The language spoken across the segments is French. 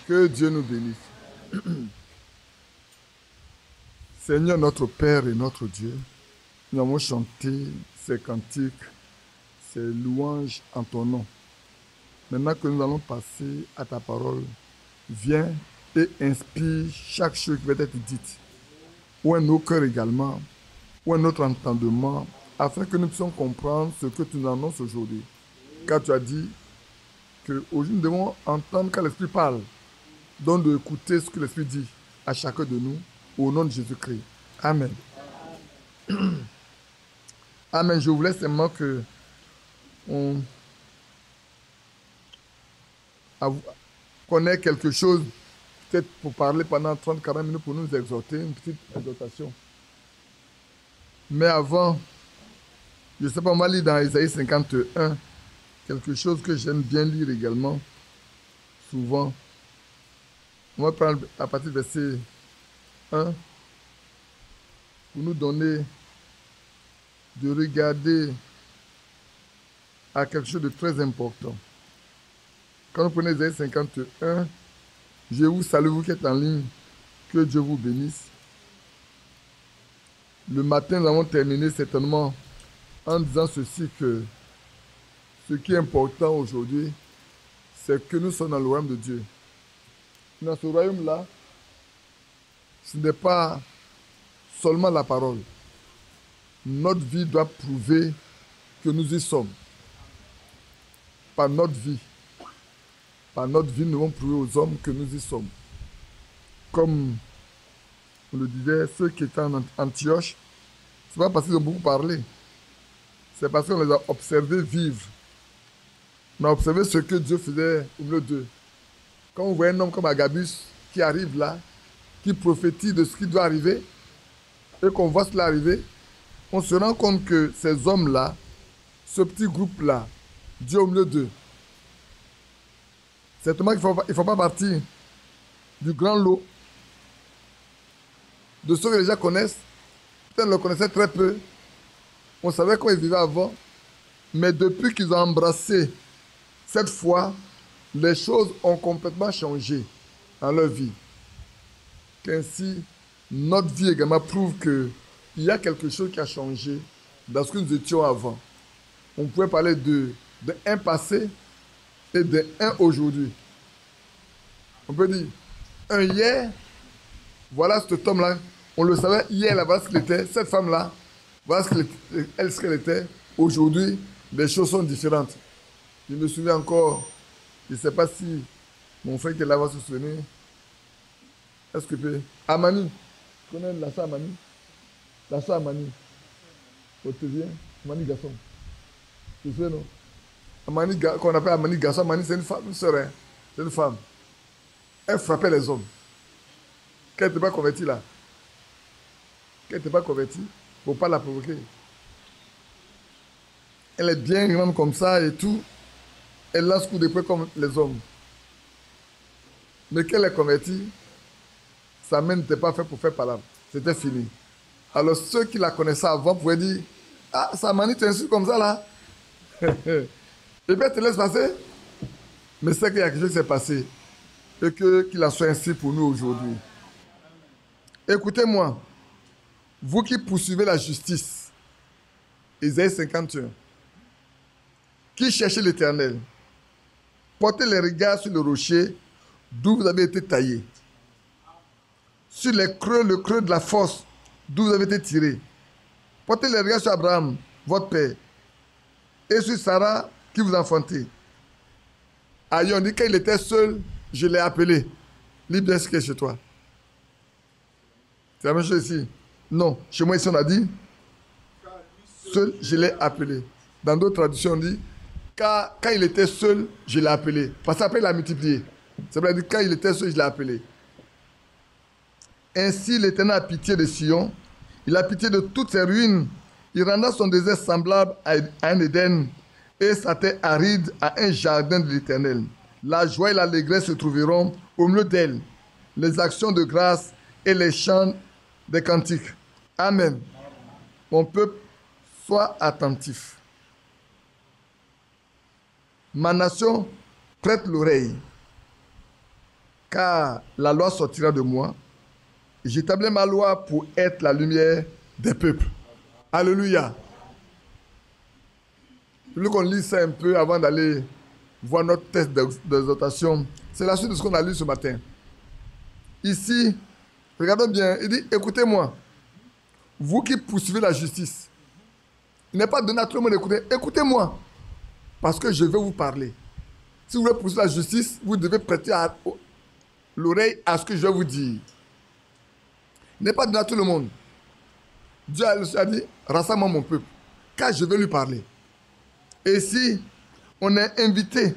Que Dieu nous bénisse. Seigneur notre Père et notre Dieu, nous avons chanté ces cantiques, ces louanges en ton nom. Maintenant que nous allons passer à ta parole, viens et inspire chaque chose qui va être dite, ou un nos cœurs également, ou un autre entendement, afin que nous puissions comprendre ce que tu nous annonces aujourd'hui. Car tu as dit qu'aujourd'hui nous devons entendre quand l'Esprit parle, donc d'écouter ce que l'Esprit dit à chacun de nous, au nom de Jésus-Christ. Amen. Amen. Je voulais seulement que on connaît quelque chose, peut-être pour parler pendant 30-40 minutes pour nous exhorter, une petite exhortation. Mais avant, je ne sais pas, on va lire dans Isaïe 51, quelque chose que j'aime bien lire également, souvent. On va prendre à partir du verset 1 pour nous donner de regarder à quelque chose de très important. Quand vous prenez Isaïe 51, je vous salue, vous qui êtes en ligne, que Dieu vous bénisse. Le matin, nous avons terminé certainement en disant ceci, que ce qui est important aujourd'hui, c'est que nous sommes dans le royaume de Dieu. Dans ce royaume-là, ce n'est pas seulement la parole. Notre vie doit prouver que nous y sommes. Par notre vie, nous devons prouver aux hommes que nous y sommes. Comme on le disait, ceux qui étaient en Antioche, ce n'est pas parce qu'ils ont beaucoup parlé, c'est parce qu'on les a observés vivre. On a observé ce que Dieu faisait au milieu d'eux. Quand on voit un homme comme Agabus qui arrive là, qui prophétise de ce qui doit arriver, et qu'on voit cela arriver, on se rend compte que ces hommes-là, ce petit groupe-là, Dieu au milieu d'eux, certainement qu'il ne faut pas partir du grand lot de ceux que les gens connaissent. Peut-être le connaissaient très peu. On savait comment ils vivaient avant. Mais depuis qu'ils ont embrassé cette foi, les choses ont complètement changé dans leur vie. Qu'ainsi, notre vie également prouve qu'il y a quelque chose qui a changé dans ce que nous étions avant. On pouvait parler d'un passé et d'un aujourd'hui. On peut dire, un hier, voilà cet homme-là, on le savait hier, là, voilà ce qu'il était, cette femme-là, voilà ce qu'elle était. Aujourd'hui, les choses sont différentes. Je me souviens encore, je ne sais pas si mon frère qui est là va se souvenir. Est-ce que peut... Amani, tu connais la soeur Amani? La soeur Amani. On te vient, Amani Garçon. Tu te souviens, non? Amani, qu'on appelle Amani Garçon, Amani c'est une femme, une sœur, hein? C'est une femme. Elle frappait les hommes. Qu'elle n'était pas convertie là. Qu'elle n'était pas convertie, il ne faut pas la provoquer. Elle est bien grande comme ça et tout. Elle lance coup de poing comme les hommes. Mais qu'elle est convertie, sa main n'était pas faite pour faire palabre. C'était fini. Alors ceux qui la connaissaient avant pouvaient dire, ah, sa manie t'insulte comme ça là. Et puis elle te laisse passer. Mais c'est qu'il y a quelque chose qui s'est passé. Et qu'il en soit ainsi pour nous aujourd'hui. Écoutez-moi, vous qui poursuivez la justice, Isaïe 51, qui cherchez l'Éternel, portez les regards sur le rocher d'où vous avez été taillé, sur le creux de la fosse d'où vous avez été tiré. Portez les regards sur Abraham, votre père, et sur Sarah qui vous enfantez. Aïe, on dit qu'il était seul, je l'ai appelé. Libre ce qui est chez toi. C'est la même chose ici. Non, chez moi ici on a dit, seul, je l'ai appelé. Dans d'autres traductions on dit, quand il était seul, je l'ai appelé. Parce qu'après il a multiplié. Ça veut dire quand il était seul, je l'ai appelé. Ainsi l'Éternel a pitié de Sion, il a pitié de toutes ses ruines. Il rendra son désert semblable à un Éden et sa terre aride à un jardin de l'Éternel. La joie et l'allégresse se trouveront au milieu d'elle, les actions de grâce et les chants des cantiques. Amen. Mon peuple, sois attentif. Ma nation, prête l'oreille. car la loi sortira de moi. J'établis ma loi pour être la lumière des peuples. Alléluia. Je veux qu'on lise ça un peu avant d'aller voir notre texte d'exhortation. C'est la suite de ce qu'on a lu ce matin. Ici, regardons bien, il dit, écoutez-moi, vous qui poursuivez la justice. Il n'est pas donné à tout le monde d'écouter. Écoutez-moi, parce que je vais vous parler. Si vous voulez poursuivre la justice, vous devez prêter l'oreille à ce que je vais vous dire. Il n'est pas donné à tout le monde. Dieu a dit, rassemble mon peuple, car je vais lui parler. Et si on est invité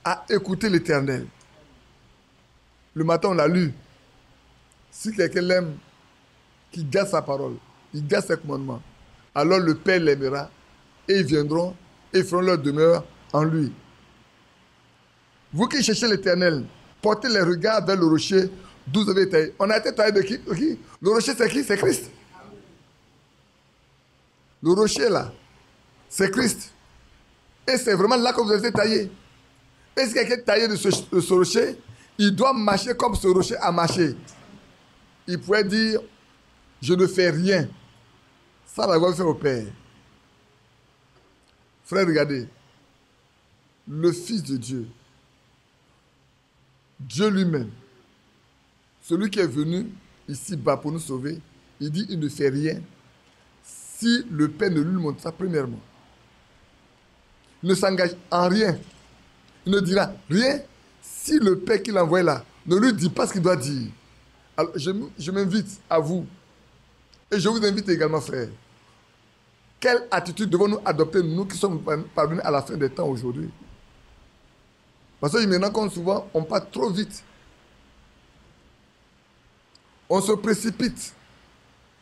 à écouter l'Éternel, le matin on l'a lu, si quelqu'un l'aime, qu'il garde sa parole, il garde ses commandements, alors le Père l'aimera, et ils viendront, et ils feront leur demeure en lui. Vous qui cherchez l'Éternel, portez les regards vers le rocher d'où vous avez été. On a été taillé de qui? Le rocher c'est qui? C'est Christ. Le rocher là, c'est Christ. Et c'est vraiment là que vous avez été taillé. Et si quelqu'un est taillé de ce rocher, il doit marcher comme ce rocher a marché. Il pourrait dire, je ne fais rien sans l'avoir fait au Père. Frère, regardez, le Fils de Dieu, Dieu lui-même, celui qui est venu ici-bas pour nous sauver, il dit, il ne fait rien si le Père ne lui montre ça premièrement. Il ne s'engage en rien. Il ne dira rien si le Père qui l'a envoyé là ne lui dit pas ce qu'il doit dire. Alors, je m'invite à vous, et je vous invite également, frère. Quelle attitude devons-nous adopter, nous qui sommes parvenus à la fin des temps aujourd'hui? Parce que je me rends compte souvent, on part trop vite. On se précipite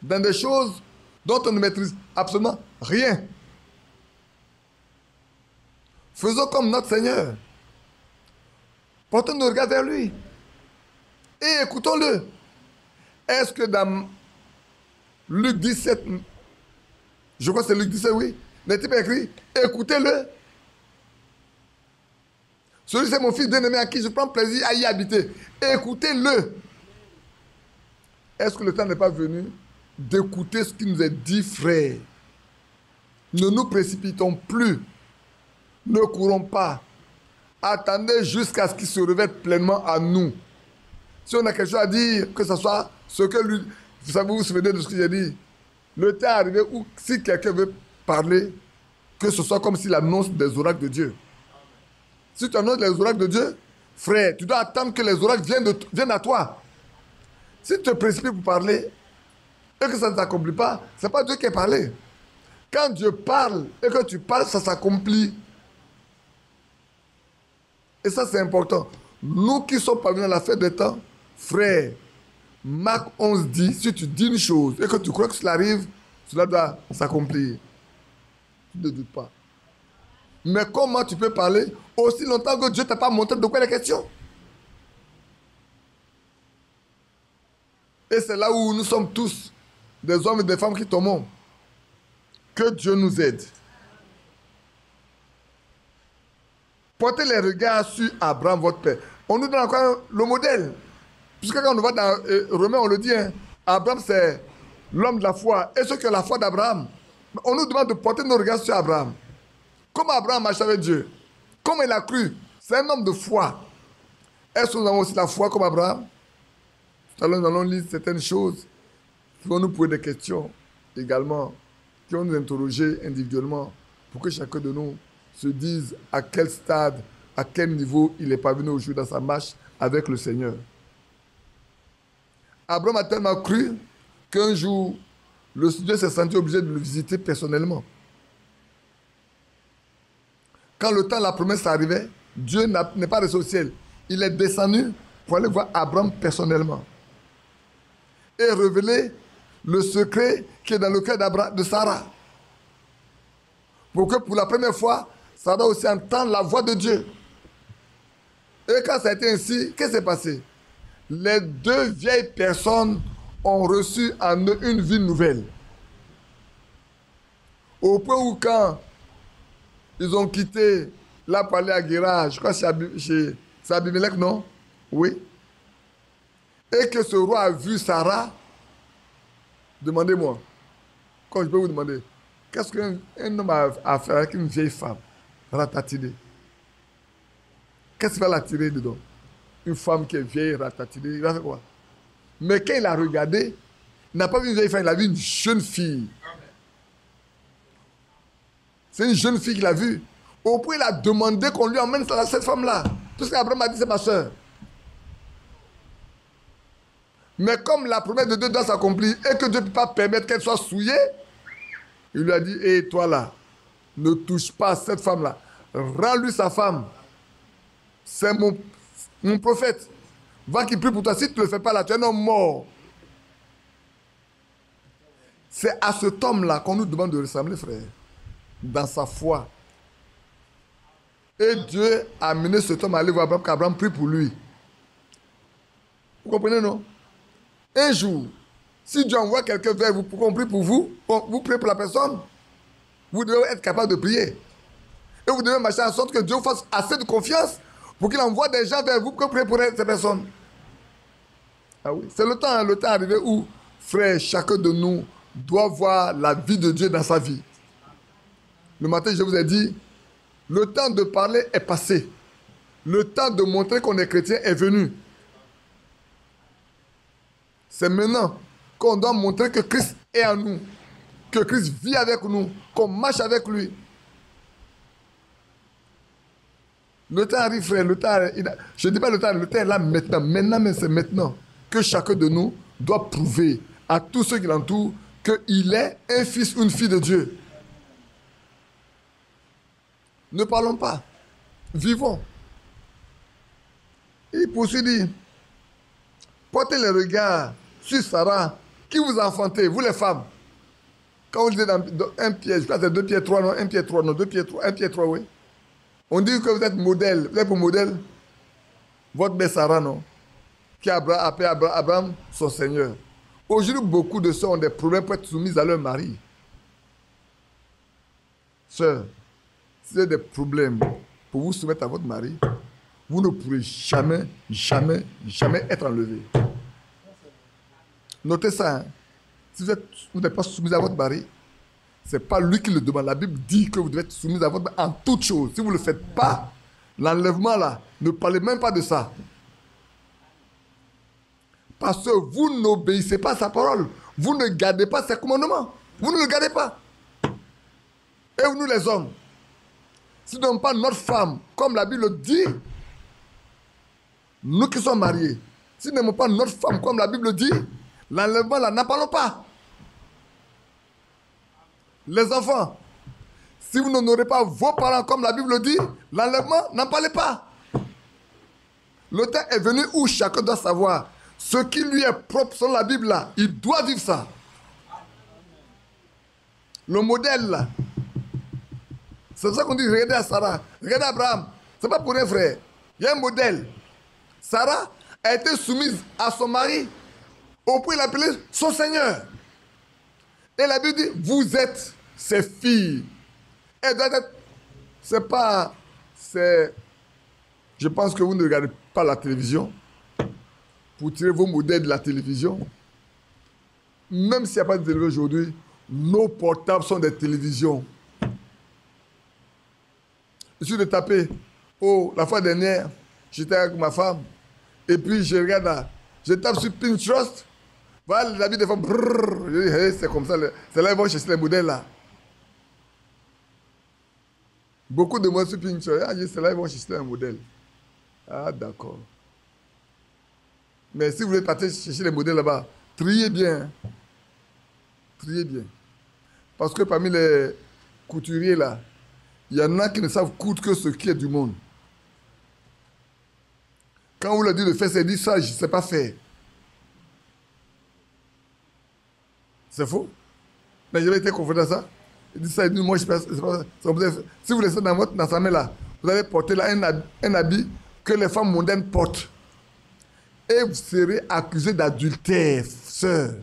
dans des choses dont on ne maîtrise absolument rien. Faisons comme notre Seigneur. Portons nos regards vers lui. Et écoutons-le. Est-ce que dans Luc 17, je crois que c'est Luc 17, oui, n'est-il pas écrit, écoutez-le. Celui c'est mon fils bien-aimé à qui je prends plaisir à y habiter. Écoutez-le. Est-ce que le temps n'est pas venu d'écouter ce qui nous est dit, frère? Ne nous précipitons plus. Ne courons pas. Attendez jusqu'à ce qu'il se révèle pleinement à nous. Si on a quelque chose à dire, que ce soit ce que lui... Vous savez, vous vous souvenez de ce que j'ai dit? Le temps est arrivé où, si quelqu'un veut parler, que ce soit comme s'il annonce des oracles de Dieu. Si tu annonces les oracles de Dieu, frère, tu dois attendre que les oracles viennent à toi. Si tu te précipites pour parler et que ça ne s'accomplit pas, ce n'est pas Dieu qui a parlé. Quand Dieu parle et que tu parles, ça s'accomplit. Et ça, c'est important. Nous qui sommes parvenus à la fin des temps, frère, Marc 11 dit, si tu dis une chose et que tu crois que cela arrive, cela doit s'accomplir. Tu ne doutes pas. Mais comment tu peux parler aussi longtemps que Dieu ne t'a pas montré de quoi il est question? Et c'est là où nous sommes tous, des hommes et des femmes qui tombons. Que Dieu nous aide. Portez les regards sur Abraham, votre père. On nous donne encore le modèle. Puisque quand on va dans Romains, on le dit, hein, Abraham c'est l'homme de la foi. Et ce que la foi d'Abraham, on nous demande de porter nos regards sur Abraham. Comment Abraham marche avec Dieu? Comment il a cru? C'est un homme de foi. Est-ce que nous avons aussi la foi comme Abraham? Tout à l'heure, nous allons lire certaines choses qui vont nous poser des questions également, qui vont nous interroger individuellement pour que chacun de nous se dise à quel stade, à quel niveau il est parvenu aujourd'hui dans sa marche avec le Seigneur. Abraham a tellement cru qu'un jour, le Dieu s'est senti obligé de le visiter personnellement. Quand le temps de la promesse arrivait, Dieu n'est pas resté au ciel. Il est descendu pour aller voir Abraham personnellement. Et révéler le secret qui est dans le cœur de Sarah. Pour que pour la première fois, Sarah aussi entende la voix de Dieu. Et quand ça a été ainsi, qu'est-ce qui s'est passé? Les deux vieilles personnes ont reçu en eux une vie nouvelle. Au point où quand ils ont quitté là pour aller à Guérard, je crois que c'est Abimelech, non? Oui. et que ce roi a vu Sarah, demandez-moi, quand je peux vous demander, qu'est-ce qu'un homme a à faire avec une vieille femme ratatinée? Qu'est-ce qu'il va l'attirer dedans? Une femme qui est vieille, ratatinée, il va faire quoi? Mais quand il a regardé, il n'a pas vu une vieille femme, il a vu une jeune fille. C'est une jeune fille qu'il a vue. Au point, il a demandé qu'on lui emmène cette femme-là. Tout ce qu'Abraham a dit, c'est ma soeur. Mais comme la promesse de Dieu doit s'accomplir et que Dieu ne peut pas permettre qu'elle soit souillée, il lui a dit, hé, toi là, ne touche pas à cette femme-là. Rends-lui sa femme. C'est mon prophète. Va qu'il prie pour toi. Si tu ne le fais pas là, tu es un homme mort. C'est à cet homme-là qu'on nous demande de ressembler, frère. Dans sa foi. Et Dieu a amené cet homme à aller voir Abraham, qu'Abraham prie pour lui. Vous comprenez, non? Un jour, si Dieu envoie quelqu'un vers vous pour qu'on prie pour vous, vous priez pour la personne, vous devez être capable de prier. Et vous devez marcher en sorte que Dieu vous fasse assez de confiance pour qu'il envoie des gens vers vous pour prier pour ces personnes. Ah oui, c'est le temps arrivé où, frère, chacun de nous doit voir la vie de Dieu dans sa vie. Le matin, je vous ai dit, le temps de parler est passé. Le temps de montrer qu'on est chrétien est venu. C'est maintenant qu'on doit montrer que Christ est en nous, que Christ vit avec nous, qu'on marche avec lui. Le temps arrive, frère, je ne dis pas le temps est là maintenant. Maintenant, mais c'est maintenant que chacun de nous doit prouver à tous ceux qui l'entourent qu'il est un fils ou une fille de Dieu. Ne parlons pas, vivons. Il poursuit, dit, portez les regards sur Sarah, qui vous a enfanté, vous les femmes. Quand vous lisez dans un pied, je pense que c'est 2 pieds 3, non, 1 pied 3, non, 2 pieds 3, 1 pied 3, oui. On dit que vous êtes modèle, vous êtes pour modèle, votre mère Sarah, non, qui a appelé Abraham son Seigneur. Aujourd'hui, beaucoup de sœurs ont des problèmes pour être soumises à leur mari. Sœurs, si vous avez des problèmes pour vous soumettre à votre mari, vous ne pourrez jamais, jamais, jamais être enlevé. Notez ça. Hein. Si vous n'êtes pas soumis à votre mari, ce n'est pas lui qui le demande. La Bible dit que vous devez être soumis à votre mari en toutes choses. Si vous ne le faites pas, l'enlèvement là, ne parlez même pas de ça. Parce que vous n'obéissez pas à sa parole. Vous ne gardez pas ses commandements. Vous ne le gardez pas. Et nous les hommes, si nous n'aimons pas notre femme, comme la Bible dit, nous qui sommes mariés, si nous n'aimons pas notre femme, comme la Bible dit, l'enlèvement là, n'en parlons pas. Les enfants, si vous n'honorez pas vos parents, comme la Bible dit, l'enlèvement, n'en parlez pas. Le temps est venu où chacun doit savoir ce qui lui est propre selon la Bible là. Il doit vivre ça. Le modèle là. C'est pour ça qu'on dit regardez à Sarah, regardez à Abraham. C'est pas pour rien, frère. Il y a un modèle. Sarah a été soumise à son mari au point de l'appeler son Seigneur. Et la Bible dit, vous êtes ses filles. Elle doit être... C'est pas... C'est... Je pense que vous ne regardez pas la télévision pour tirer vos modèles de la télévision. Même s'il n'y a pas de télévision aujourd'hui, nos portables sont des télévisions. Je suis de taper. Oh, la fois dernière, j'étais avec ma femme. Et puis je regarde là. Je tape sur Pinterest. Voilà les habits des femmes. Brrr, je dis, hey, c'est comme ça. C'est là qu'ils vont chercher les modèles là. Beaucoup de moi sur Pinterest. Ah, c'est là qu'ils vont chercher un modèle. Ah, d'accord. Mais si vous voulez partir chercher les modèles là-bas, triez bien. Triez bien. Parce que parmi les couturiers là, il y en a qui ne savent coudre que ce qui est du monde. Quand vous leur dites de faire, c'est dit ça, je ne sais pas faire. C'est faux. Mais j'avais été confronté à ça. Il dit ça, il dit moi je ne sais pas. Si vous laissez dans sa main là, vous allez porter là un habit que les femmes mondaines portent. Et vous serez accusé d'adultère, sœur.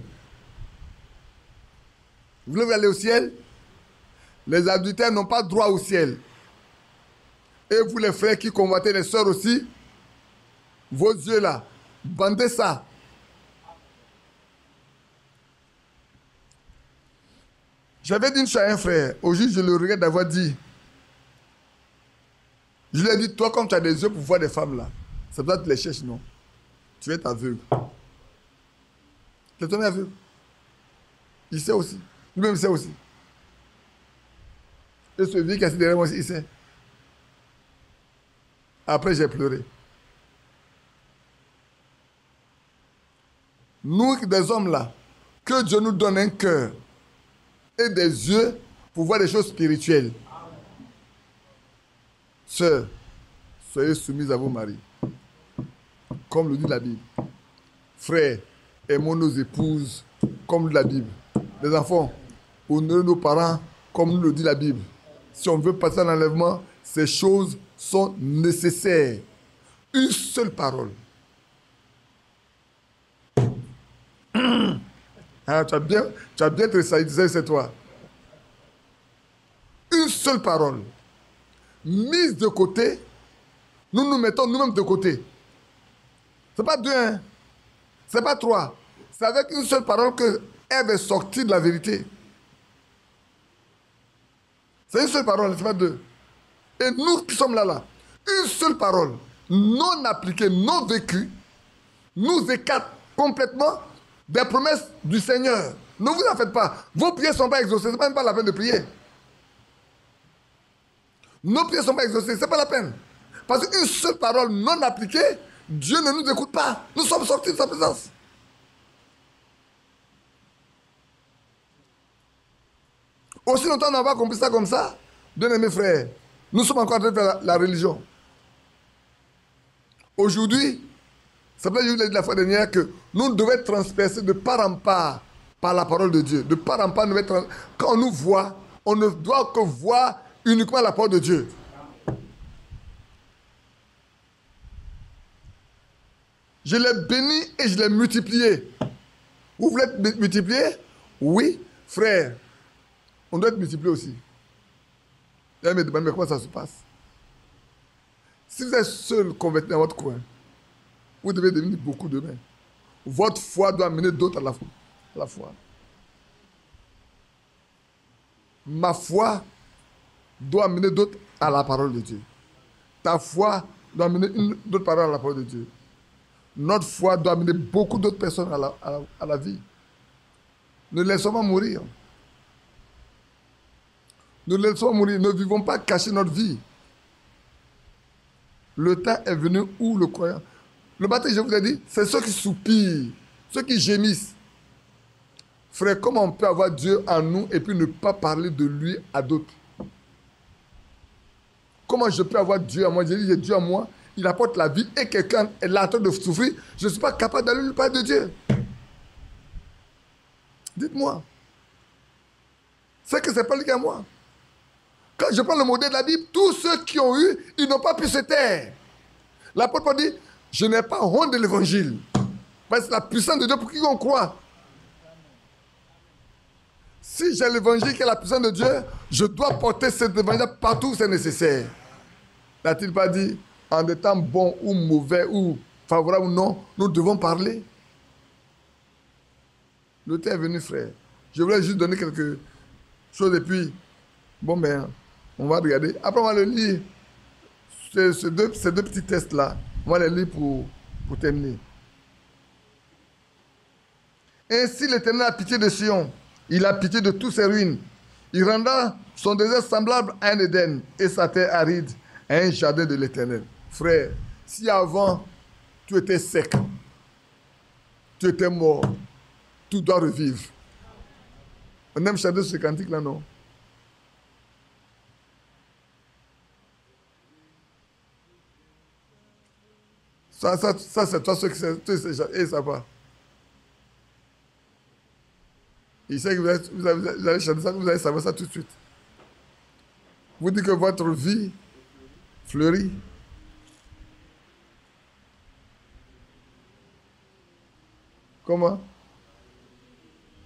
Vous voulez aller au ciel? Les adultères n'ont pas droit au ciel. Et vous les frères qui convoitez les sœurs aussi, vos yeux là, bandez ça. J'avais dit une chose à un frère. Aujourd'hui, je le regrette d'avoir dit. Je lui ai dit, toi, comme tu as des yeux pour voir des femmes là, c'est pour ça que tu les cherches, non? Tu es aveugle. Tu es tombé aveugle. Il sait aussi. Lui-même sait aussi. Et ce vieux qui est assis derrière moi aussi, il sait. Après, j'ai pleuré. Nous, des hommes là, que Dieu nous donne un cœur et des yeux pour voir des choses spirituelles. Sœurs, soyez soumises à vos maris, comme le dit la Bible. Frères, aimons nos épouses, comme le dit la Bible. Les enfants, honorez nos parents, comme nous le dit la Bible. Si on veut passer à l'enlèvement, ces choses sont nécessaires. Une seule parole. Ah, tu as bien tressailli, c'est toi. Une seule parole. Mise de côté, nous nous mettons nous-mêmes de côté. Ce n'est pas deux, hein. Ce n'est pas trois. C'est avec une seule parole que Ève est sortie de la vérité. C'est une seule parole, ce n'est pas deux. Et nous qui sommes là, une seule parole, non appliquée, non vécue, nous écarte complètement des promesses du Seigneur. Ne vous en faites pas. Vos prières ne sont pas exaucées. Ce n'est même pas la peine de prier. Nos prières ne sont pas exaucées. Ce n'est pas la peine. Parce qu'une seule parole non appliquée, Dieu ne nous écoute pas. Nous sommes sortis de sa présence. Aussi longtemps on n'a pas compris ça comme ça, bien-aimés frères, nous sommes encore en train de faire la religion. Aujourd'hui, c'est pour ça que je vous l'ai dit la fois dernière que nous devons être transpercés de part en part par la parole de Dieu. De part en part, quand on nous voit, on ne doit que voir uniquement la parole de Dieu. Je l'ai béni et je l'ai multiplié. Vous voulez être multiplié? Oui, frère. On doit être multiplié aussi. Elle me demande, mais comment ça se passe? Si vous êtes seul converti dans votre coin, vous devez devenir beaucoup demain. Votre foi doit amener d'autres à la foi. Ma foi doit amener d'autres à la parole de Dieu. Ta foi doit amener d'autres paroles à la parole de Dieu. Notre foi doit amener beaucoup d'autres personnes à la vie. Ne laissons pas mourir. Ne laissons mourir. Ne vivons pas cacher notre vie. Le temps est venu où le croyant. Le baptême, je vous ai dit, c'est ceux qui soupirent, ceux qui gémissent. Frère, comment on peut avoir Dieu en nous et puis ne pas parler de lui à d'autres? Comment je peux avoir Dieu en moi? J'ai dit, j'ai Dieu en moi, il apporte la vie et quelqu'un est là en train de souffrir. Je ne suis pas capable d'aller lui parler de Dieu. Dites-moi. C'est que ce n'est pas lui qui est à moi. Quand je prends le modèle de la Bible, tous ceux qui ont eu, ils n'ont pas pu se taire. L'apôtre dit, je n'ai pas honte de l'évangile. Parce que c'est la puissance de Dieu pour qui on croit. Si j'ai l'évangile qui est la puissance de Dieu, je dois porter cet évangile partout où c'est nécessaire. N'a-t-il pas dit, en des temps bons ou mauvais ou favorables ou non, nous devons parler? Le temps est venu, frère. Je voulais juste donner quelque chose et puis, bon ben, on va regarder. Après, on va le lire. Ces deux petits tests-là, on va les lire pour terminer. Ainsi, l'Éternel a pitié de Sion. Il a pitié de tous ses ruines. Il rendra son désert semblable à un Éden et sa terre aride à un jardin de l'Éternel. Frère, si avant tu étais sec, tu étais mort, tout doit revivre. On aime chanter ce cantique-là, non? Ça c'est toi ceux qui savent pas. Il sait que vous allez chanter ça, vous allez savoir ça tout de suite. Vous dites que votre vie fleurit. Comment?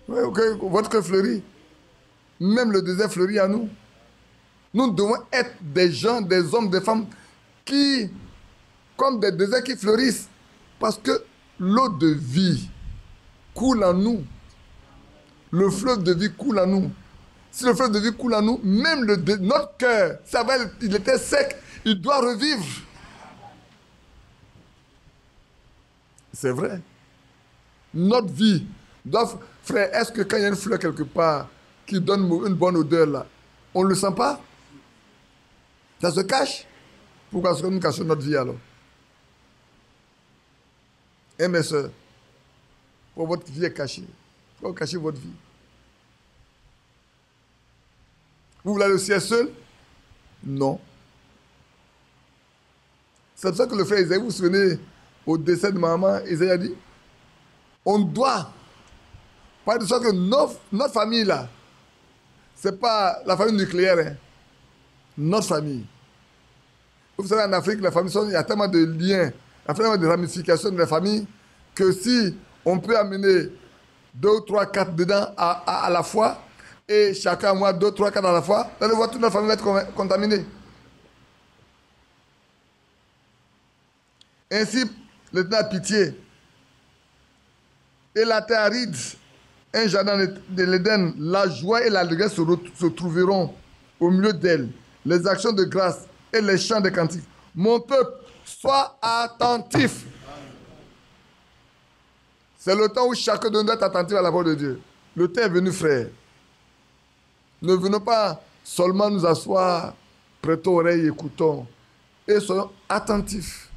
Oui, ok, votre cœur fleurit. Même le désert fleurit à nous. Nous devons être des gens, des hommes, des femmes qui, comme des déserts qui fleurissent. Parce que l'eau de vie coule en nous. Le fleuve de vie coule en nous. Si le fleuve de vie coule en nous, même notre cœur, ça va, il était sec, il doit revivre. C'est vrai. Notre vie doit... Frère, est-ce que quand il y a une fleur quelque part qui donne une bonne odeur là, on ne le sent pas? Ça se cache? Pourquoi est-ce que nous cachons notre vie alors? Eh mes soeurs, pour votre vie est cachée. Pourquoi vous cachez votre vie? Vous voulez le ciel seul? Non. C'est pour ça que le frère Isaïe, vous vous souvenez, au décès de maman, Isaïe a dit, on doit, pas de sorte que notre famille là, c'est pas la famille nucléaire, hein. Notre famille. Vous savez, en Afrique, la famille, il y a tellement de liens, il y a tellement de ramifications de la famille, que si on peut amener 2, 3, 4 dedans à la fois, et chacun, moi, 2, 3, 4 à la fois, vous allez voir toute la famille va être contaminée. Ainsi, l'Éternel a pitié. Et la terre aride, un jardin de l'Éden, la joie et la l'allégresse se trouveront au milieu d'elle. Les actions de grâce et les chants de cantiques. Mon peuple, sois attentif. C'est le temps où chacun de nous doit être attentif à la parole de Dieu. Le temps est venu, frère. Ne venons pas seulement nous asseoir, prêtons oreille, écoutons. Et soyons attentifs.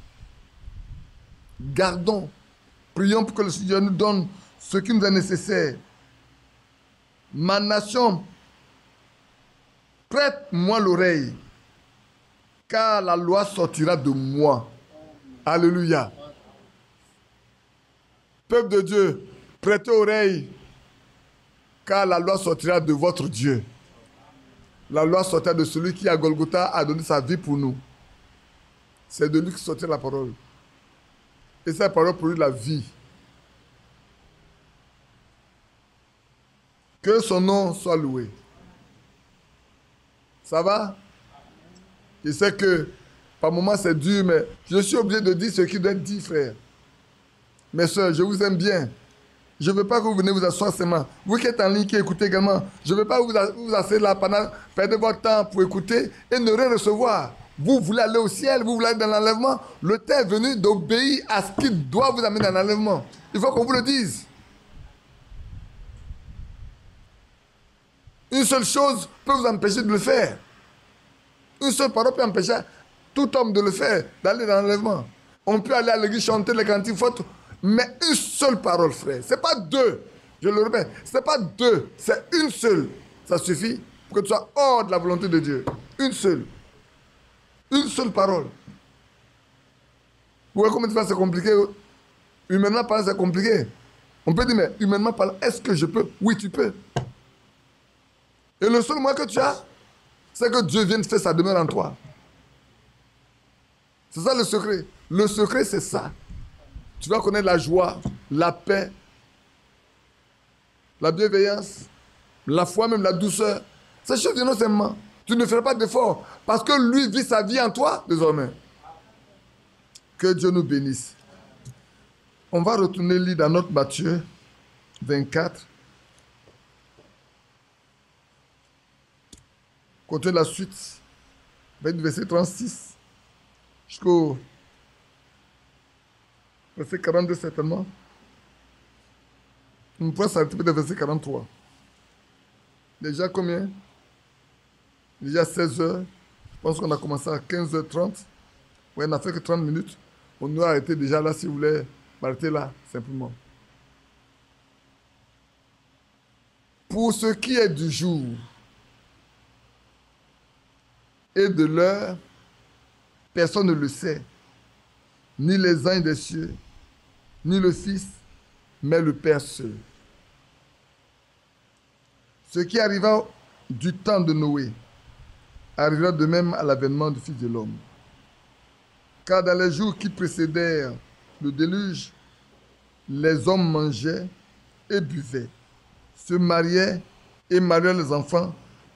Gardons. Prions pour que le Seigneur nous donne ce qui nous est nécessaire. Ma nation, prête-moi l'oreille, car la loi sortira de moi. Alléluia. Peuple de Dieu, prêtez oreille, car la loi sortira de votre Dieu. La loi sortira de celui qui, à Golgotha, a donné sa vie pour nous. C'est de lui qui sortira la parole. Et cette parole produit la vie. Que son nom soit loué. Ça va? Je sais que par moments c'est dur, mais je suis obligé de dire ce qui doit être dit, frère. Mes soeurs, je vous aime bien. Je ne veux pas que vous venez vous asseoir seulement. Vous qui êtes en ligne, qui écoutez également, je ne veux pas vous asseoir là pendant, perdre votre temps pour écouter et ne rien recevoir. Vous voulez aller au ciel, vous voulez aller dans l'enlèvement. Le temps est venu d'obéir à ce qui doit vous amener dans l'enlèvement. Il faut qu'on vous le dise. Une seule chose peut vous empêcher de le faire. Une seule parole peut empêcher tout homme de le faire, d'aller dans l'enlèvement. On peut aller à l'église chanter les cantiques fortes, mais une seule parole, frère. Ce n'est pas deux. Je le répète, ce n'est pas deux, c'est une seule. Ça suffit pour que tu sois hors de la volonté de Dieu. Une seule. Une seule parole. Vous voyez comment c'est compliqué? Humainement parlant, c'est compliqué. On peut dire, mais humainement parlant, est-ce que je peux? Oui, tu peux. Et le seul moyen que tu as, c'est que Dieu vienne faire sa demeure en toi. C'est ça le secret. Le secret, c'est ça. Tu vas connaître la joie, la paix, la bienveillance, la foi, même la douceur. Ces choses viennent seulement. Tu ne feras pas d'effort parce que lui vit sa vie en toi désormais. Que Dieu nous bénisse. On va retourner lire dans notre Matthieu 24. Continuez la suite. Verset 36 jusqu'au verset 42 certainement. On pourra s'arrêter de verset 43. Déjà combien? Déjà 16 heures. Je pense qu'on a commencé à 15h30. Oui, on n'a fait que 30 minutes. On nous a arrêté déjà là si vous voulez m'arrêter là, simplement. Pour ce qui est du jour et de l'heure, personne ne le sait, ni les anges des cieux, ni le Fils, mais le Père seul. Ce qui arriva du temps de Noé arrivera de même à l'avènement du Fils de l'homme. Car dans les jours qui précédèrent le déluge, les hommes mangeaient et buvaient, se mariaient et mariaient les enfants,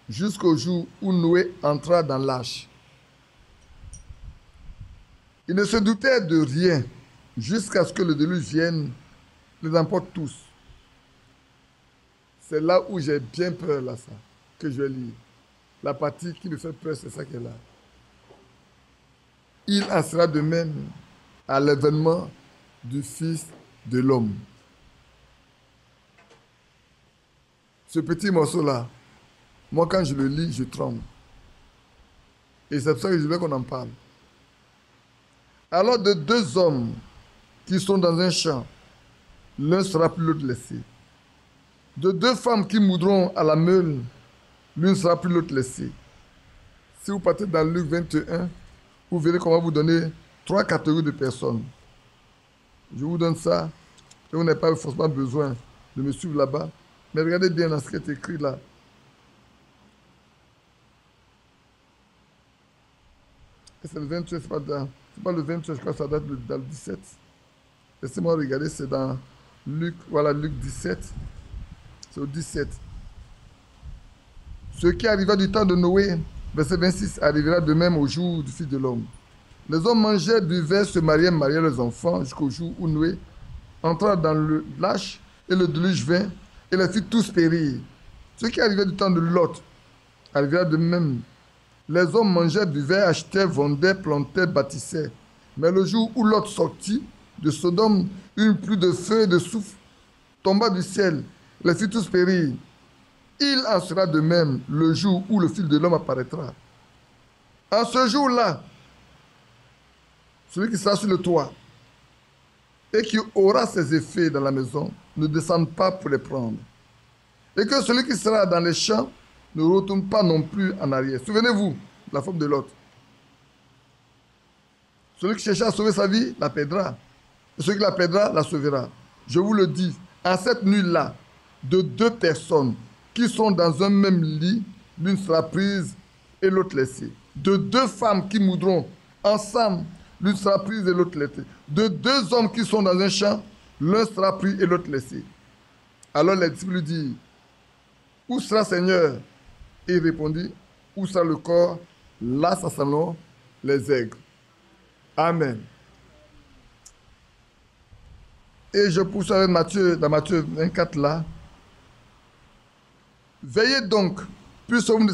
jusqu'au jour où Noé entra dans l'arche. Il ne se doutait de rien jusqu'à ce que le déluge vienne, les emporte tous. C'est là où j'ai bien peur, là, ça. que je vais lire. La partie qui me fait peur, c'est ça qui est là. Il en sera de même à l'avènement du Fils de l'homme. Ce petit morceau-là, moi quand je le lis, je tremble. Et c'est pour ça que je veux qu'on en parle. Alors de deux hommes qui sont dans un champ, l'un sera plus l'autre laissé. De deux femmes qui moudront à la meule, l'une sera plus l'autre laissée. Si vous partez dans Luc 21, vous verrez qu'on va vous donner 3 catégories de personnes. Je vous donne ça, et vous n'avez pas forcément besoin de me suivre là-bas. Mais regardez bien dans ce qui est écrit là. Et c'est le 28, c'est pas le 28, je crois que ça date dans le 17. Laissez-moi regarder, c'est dans Luc, voilà, Luc 17. C'est au 17. Ce qui arriva du temps de Noé, verset 26, arrivera de même au jour du Fils de l'homme. Les hommes mangeaient, buvaient, se mariaient leurs enfants, jusqu'au jour où Noé entra dans l'arche, et le déluge vint, et les fit tous périr. Ce qui arrivait du temps de Lot arrivera de même. Les hommes mangeaient, buvaient, achetaient, vendaient, plantaient, bâtissaient. Mais le jour où Lot sortit de Sodome, une pluie de feu et de souffle tomba du ciel, les fit tous périr. Il en sera de même le jour où le Fils de l'homme apparaîtra. En ce jour-là, celui qui sera sur le toit et qui aura ses effets dans la maison ne descende pas pour les prendre. Et que celui qui sera dans les champs ne retourne pas non plus en arrière. Souvenez-vous, la forme de l'autre. Celui qui cherchera à sauver sa vie, la perdra. Et celui qui la perdra, la sauvera. Je vous le dis, en cette nuit-là, de deux personnes qui sont dans un même lit, l'une sera prise et l'autre laissée. De deux femmes qui moudront ensemble, l'une sera prise et l'autre laissée. De deux hommes qui sont dans un champ, l'un sera pris et l'autre laissé. Alors les disciples lui disent, où sera Seigneur? Et il répondit, où sera le corps? Là s'assembleront les aigles. Amen. Et je poursuis avec Matthieu, dans Matthieu 24 là. Veillez donc, puisque vous ne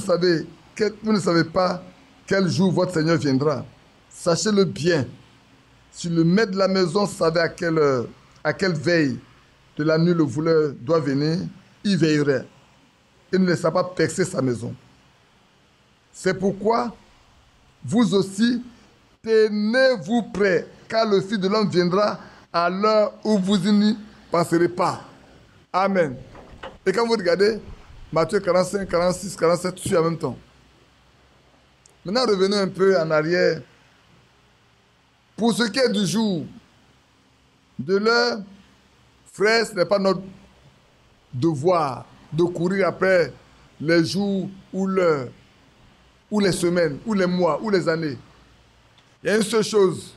savez pas quel jour votre Seigneur viendra. Sachez-le bien. Si le maître de la maison savait à quelle veille de la nuit le voleur doit venir, il veillerait et ne laissera pas percer sa maison. C'est pourquoi, vous aussi, tenez-vous prêts, car le Fils de l'homme viendra à l'heure où vous n'y passerez pas. Amen. Et quand vous regardez, Matthieu 45, 46, 47, suit en même temps. Maintenant, revenons un peu en arrière. Pour ce qui est du jour, de l'heure, frère, ce n'est pas notre devoir de courir après les jours ou l'heure, ou les semaines, ou les mois, ou les années. Il y a une seule chose,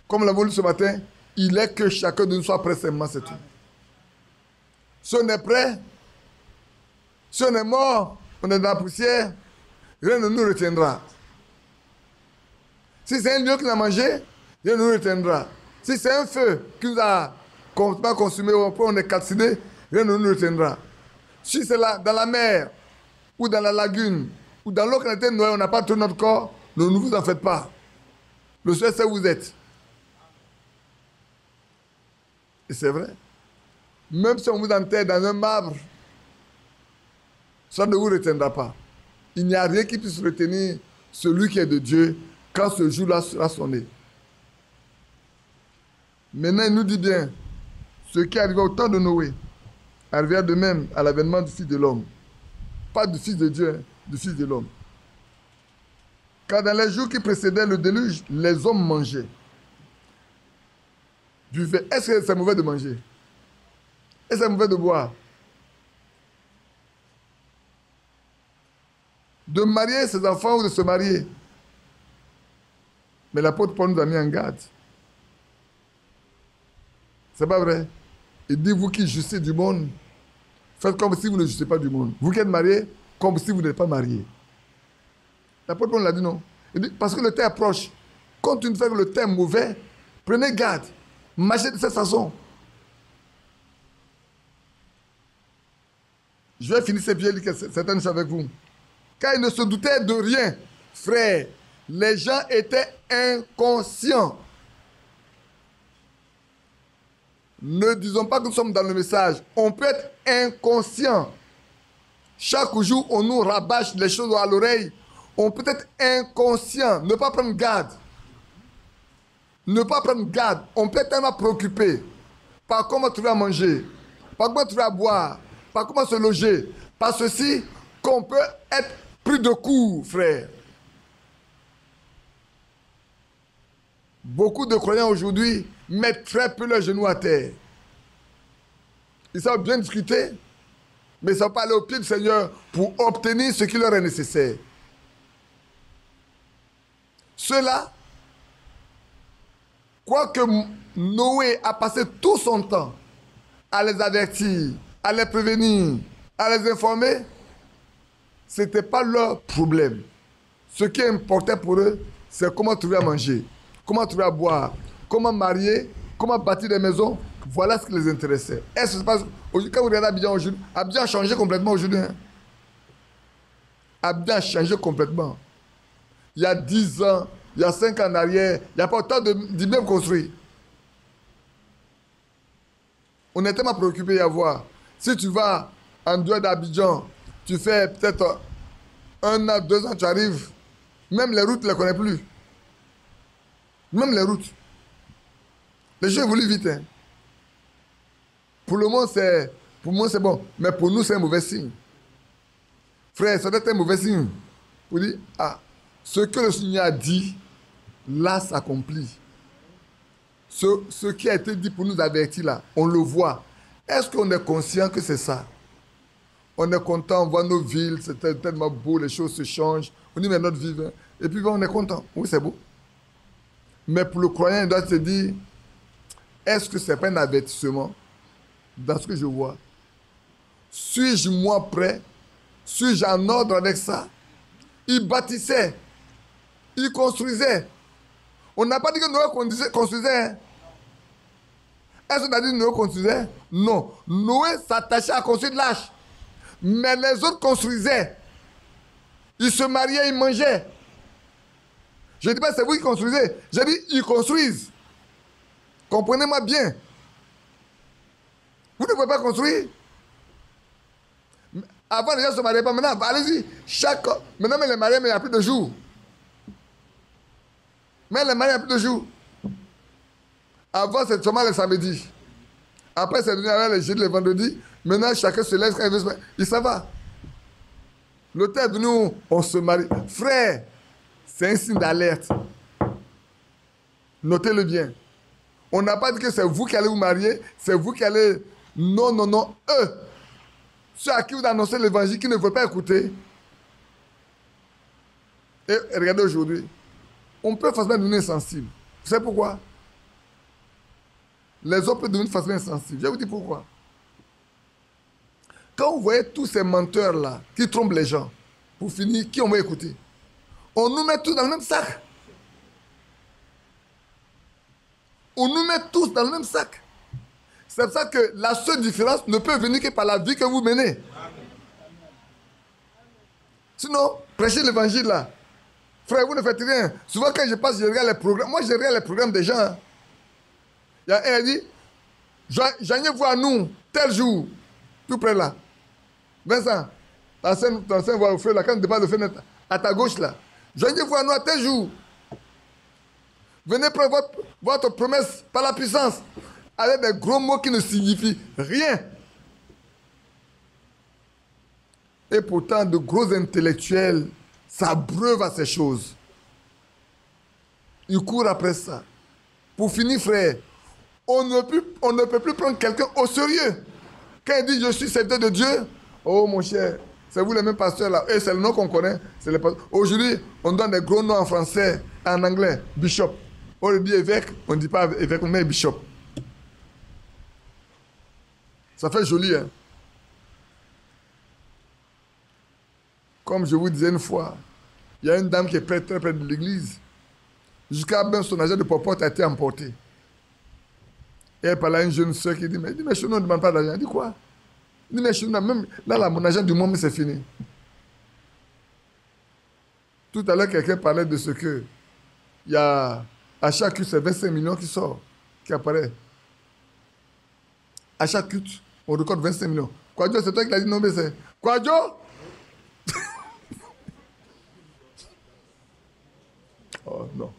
comme l'avons lu ce matin, il est que chacun de nous soit prêt seulement, c'est tout. Si on est prêt, si on est mort, on est dans la poussière, rien ne nous retiendra. Si c'est un lion qui l'a mangé, rien ne nous retiendra. Si c'est un feu qui nous a complètement consumé, on est calciné, rien ne nous retiendra. Si c'est là, dans la mer, ou dans la lagune, ou dans l'eau qui a été noyée, on n'a pas tout notre corps, ne vous en faites pas. Le seul, c'est où vous êtes. Et c'est vrai. Même si on vous enterre dans un marbre, ça ne vous retiendra pas. Il n'y a rien qui puisse retenir celui qui est de Dieu quand ce jour-là sera sonné. Maintenant, il nous dit bien, ce qui arriva au temps de Noé arrivera de même à l'avènement du Fils de l'homme. Pas du Fils de Dieu, hein, du Fils de l'homme. Car dans les jours qui précédaient le déluge, les hommes mangeaient, buvaient. Est-ce que c'est mauvais de manger? Est-ce que c'est mauvais de boire? De marier ses enfants ou de se marier? Mais l'apôtre Paul nous a mis en garde. C'est pas vrai. Il dit, vous qui jugez du monde, faites comme si vous ne jugez pas du monde. Vous qui êtes mariés, comme si vous n'êtes pas mariés. L'apôtre Paul l'a dit non. Il dit, parce que le temps est proche. Quand tu ne fais que le temps est mauvais, prenez garde. Marchez de cette façon. Je vais finir ces pieds certaines choses avec vous. Car ils ne se doutaient de rien, frère. Les gens étaient inconscients. Ne disons pas que nous sommes dans le message. On peut être inconscient. Chaque jour, on nous rabâche les choses à l'oreille. On peut être inconscient. Ne pas prendre garde. Ne pas prendre garde. On peut être tellement préoccupé par comment trouver à manger, par comment trouver à boire, par comment se loger, par ceci qu'on peut être pris de court, frère. Beaucoup de croyants aujourd'hui mettent très peu leurs genoux à terre. Ils savent bien discuter, mais ils ne savent pas aller au pied du Seigneur pour obtenir ce qui leur est nécessaire. Ceux-là, quoique Noé a passé tout son temps à les avertir, à les prévenir, à les informer, ce n'était pas leur problème. Ce qui importait pour eux, c'est comment trouver à manger, comment trouver à boire, comment marier, comment bâtir des maisons. Voilà ce qui les intéressait. Est-ce que c'est pas... Quand vous regardez Abidjan aujourd'hui, Abidjan a changé complètement aujourd'hui. Hein? Abidjan a changé complètement. Il y a 10 ans, il y a 5 ans en arrière, il n'y a pas autant d'immeubles construits. On est tellement préoccupé à voir. Si tu vas en dehors d'Abidjan, tu fais peut-être 1 an, 2 ans, tu arrives, même les routes, tu ne les connais plus. Même les routes. Les gens évoluent vite. Hein. Pour le monde, c'est bon. Mais pour nous, c'est un mauvais signe. Frère, ça doit être un mauvais signe. Pour dire, ah, ce que le Seigneur a dit, là, s'accomplit. Ce qui a été dit pour nous avertir là, on le voit. Est-ce qu'on est conscient que c'est ça? On est content, on voit nos villes, c'est tellement beau, les choses se changent. On dit, mais notre vie, hein. Et puis on est content. Oui, c'est beau. Mais pour le croyant, il doit se dire, est-ce que ce n'est pas un avertissement dans ce que je vois? Suis-je moi prêt? Suis-je en ordre avec ça? Il bâtissait, il construisait. On n'a pas dit que Noé construisait. Hein? Est-ce qu'on a dit que Noé construisait? Non. Noé s'attachait à construire de l'arche. Mais les autres construisaient. Ils se mariaient, ils mangeaient. Je ne dis pas c'est vous qui construisez. J'ai dit ils construisent. Comprenez-moi bien. Vous ne pouvez pas construire. Avant, les gens ne se mariaient pas. Maintenant, allez-y. Maintenant, mais les mariés, mais il n'y a plus de jours. Mais les mariés, il n'y a plus de jours. Avant, c'est seulement les samedis. Après, c'est devenu les jeudis, les vendredis. Maintenant, chacun se laisse quand il veut se marier. Et ça va. Le temps est venu où on se marie. Frère, c'est un signe d'alerte. Notez-le bien. On n'a pas dit que c'est vous qui allez vous marier, c'est vous qui allez... Non, non, non. Eux, ceux à qui vous annoncez l'évangile, qui ne veulent pas écouter. Et regardez aujourd'hui, on peut facilement devenir insensible. Vous savez pourquoi? Les autres peuvent devenir facilement insensibles. Je vais vous dire pourquoi. Quand vous voyez tous ces menteurs-là qui trompent les gens, pour finir, qui on va écouter? On nous met tous dans le même sac. On nous met tous dans le même sac. C'est pour ça que la seule différence ne peut venir que par la vie que vous menez. Sinon, prêchez l'évangile là. Frère, vous ne faites rien. Souvent quand je passe, je regarde les programmes. Moi, je regarde les programmes des gens. Hein. Il y a un qui dit, j'en ai vu à nous, tel jour, tout près là. Vincent, ta scène voit au feu là, quand tu dépasses le feu à ta gauche là. J'en ai vu à nous à tel jour. Venez prendre votre promesse par la puissance, avec des gros mots qui ne signifient rien. Et pourtant, de gros intellectuels s'abreuvent à ces choses. Ils courent après ça. Pour finir, frère, on ne peut plus prendre quelqu'un au sérieux. Quand il dit « je suis serviteur de Dieu », oh mon cher, c'est vous les mêmes pasteurs là. Et c'est le nom qu'on connaît. Aujourd'hui, on donne des gros noms en français, en anglais, bishop. On dit évêque, on ne dit pas évêque, on met bishop. Ça fait joli, hein. Comme je vous disais une fois, il y a une dame qui est très près de l'église. Jusqu'à même son agent de popote a été emporté. Et elle parlait à une jeune soeur qui dit, mais chez nous, on ne demande pas d'argent. Elle dit quoi? Il dit, mais chez nous, même là, mon agent du monde, c'est fini. Tout à l'heure, quelqu'un parlait de ce que il y a à chaque culte, c'est 25 millions qui sort, qui apparaît. À chaque culte, on recorde 25 millions. Quadio, c'est toi qui l'as dit, non, mais c'est. Quadio? Oh non.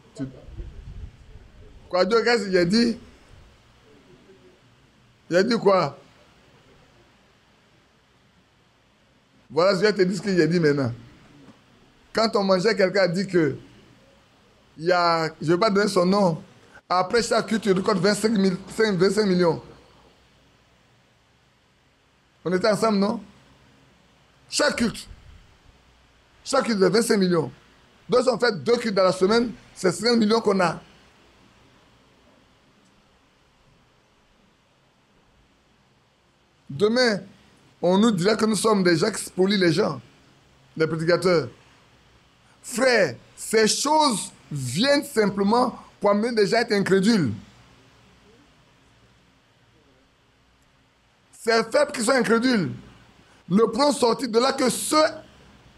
Quadio, qu'est-ce qu'il a dit? Il a dit quoi? Voilà, je vais te dire ce qu'il a dit maintenant. Quand on mangeait, quelqu'un a dit que il y a, je ne vais pas donner son nom, après chaque culte, tu recordes 25 millions. On était ensemble, non? Chaque culte de 25 millions. Donc, on fait 2 cultes dans la semaine, c'est 50 millions qu'on a. Demain, on nous dira que nous sommes des gens qui spolient les gens, les prédicateurs. Frère, ces choses viennent simplement pour amener des gens à être incrédules. Ces faibles qui sont incrédules ne pourront sortir de là que ceux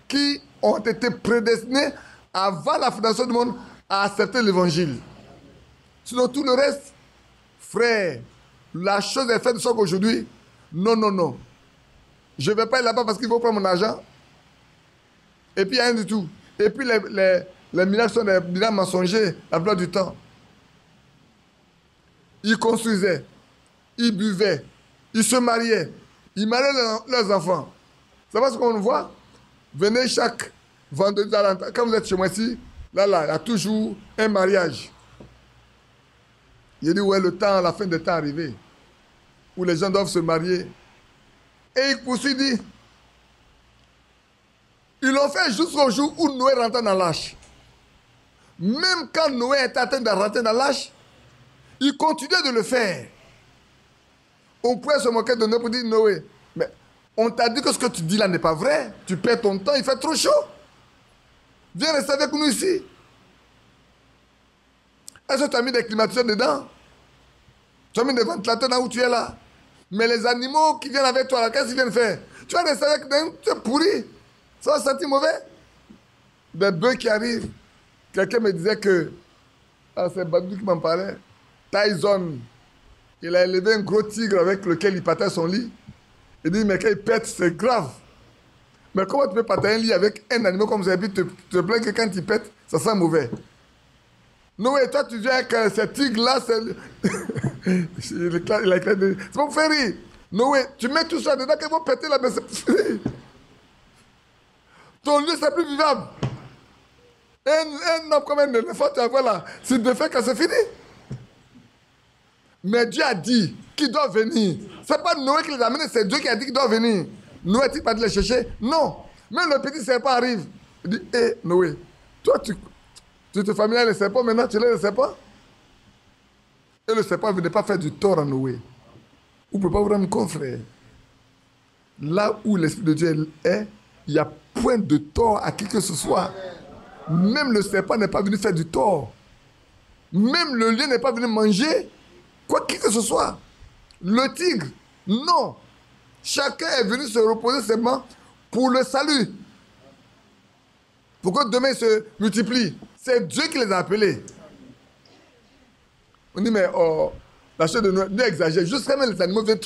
qui ont été prédestinés avant la fondation du monde à accepter l'évangile. Sinon, tout le reste, frère, la chose est faite de sorte qu'aujourd'hui, non. Je ne vais pas aller là-bas parce qu'il faut prendre mon argent. Et puis, il n'y a rien du tout. Et puis, les miracles sont des miracles mensongers la plupart du temps. Ils construisaient, ils buvaient, ils se mariaient, ils mariaient leurs enfants. C'est pas ce qu'on voit? Venez chaque vendredi, quand vous êtes chez moi ici, là, il y a toujours un mariage. Il dit, ouais, le temps, la fin des temps est arrivé, où les gens doivent se marier. Et il poursuit, dit, ils l'ont fait jusqu'au jour où Noé rentrait dans l'arche. Même quand Noé était en train de rentrer dans l'arche, il continuait de le faire. On pourrait se moquer de Noé pour dire, Noé, mais on t'a dit que ce que tu dis là n'est pas vrai. Tu perds ton temps, il fait trop chaud. Viens rester avec nous ici. Est-ce que tu as mis des climatiseurs dedans? Tu as mis des ventilateurs là où tu es là? Mais les animaux qui viennent avec toi là, qu'est-ce qu'ils viennent faire? Tu vas rester avec eux, tu es pourri. Ça va sentir mauvais. Des bœufs qui arrivent. Quelqu'un me disait que, c'est Badou qui m'en parlait, Tyson, il a élevé un gros tigre avec lequel il pâtait son lit. Il dit, mais quand il pète, c'est grave. Mais comment tu peux pâter un lit avec un animal comme ça et puis te plains que quand il pète, ça sent mauvais? Noé, toi tu viens avec ce tigre-là, c'est pas pour faire rire. Noé, tu mets tout ça dedans qu'ils vont péter là, mais c'est pour faire rire. Ton lieu, c'est plus vivable. Un homme comme un éléphant, tu vas voir là, s'il te fait que c'est fini. Mais Dieu a dit qu'il doit venir. C'est pas Noé qui les a amenés, c'est Dieu qui a dit qu'il doit venir. Noé n'a pas de les chercher? Non. Même le petit serpent arrive. Il dit, hé Noé, toi tu te familiarises les serpents, maintenant tu les serpents? Et le serpent ne venait pas faire du tort à Noé. Vous ne pouvez pas vous rendre compte, frère. Là où l'Esprit de Dieu est, il n'y a point de tort à qui que ce soit. Même le serpent n'est pas venu faire du tort. Même le lion n'est pas venu manger quoi que ce soit. Le tigre, non. Chacun est venu se reposer seulement pour le salut. Pour que demain il se multiplie. C'est Dieu qui les a appelés. On dit, mais la chose de nous exagère. Jusqu'à même les animaux viennent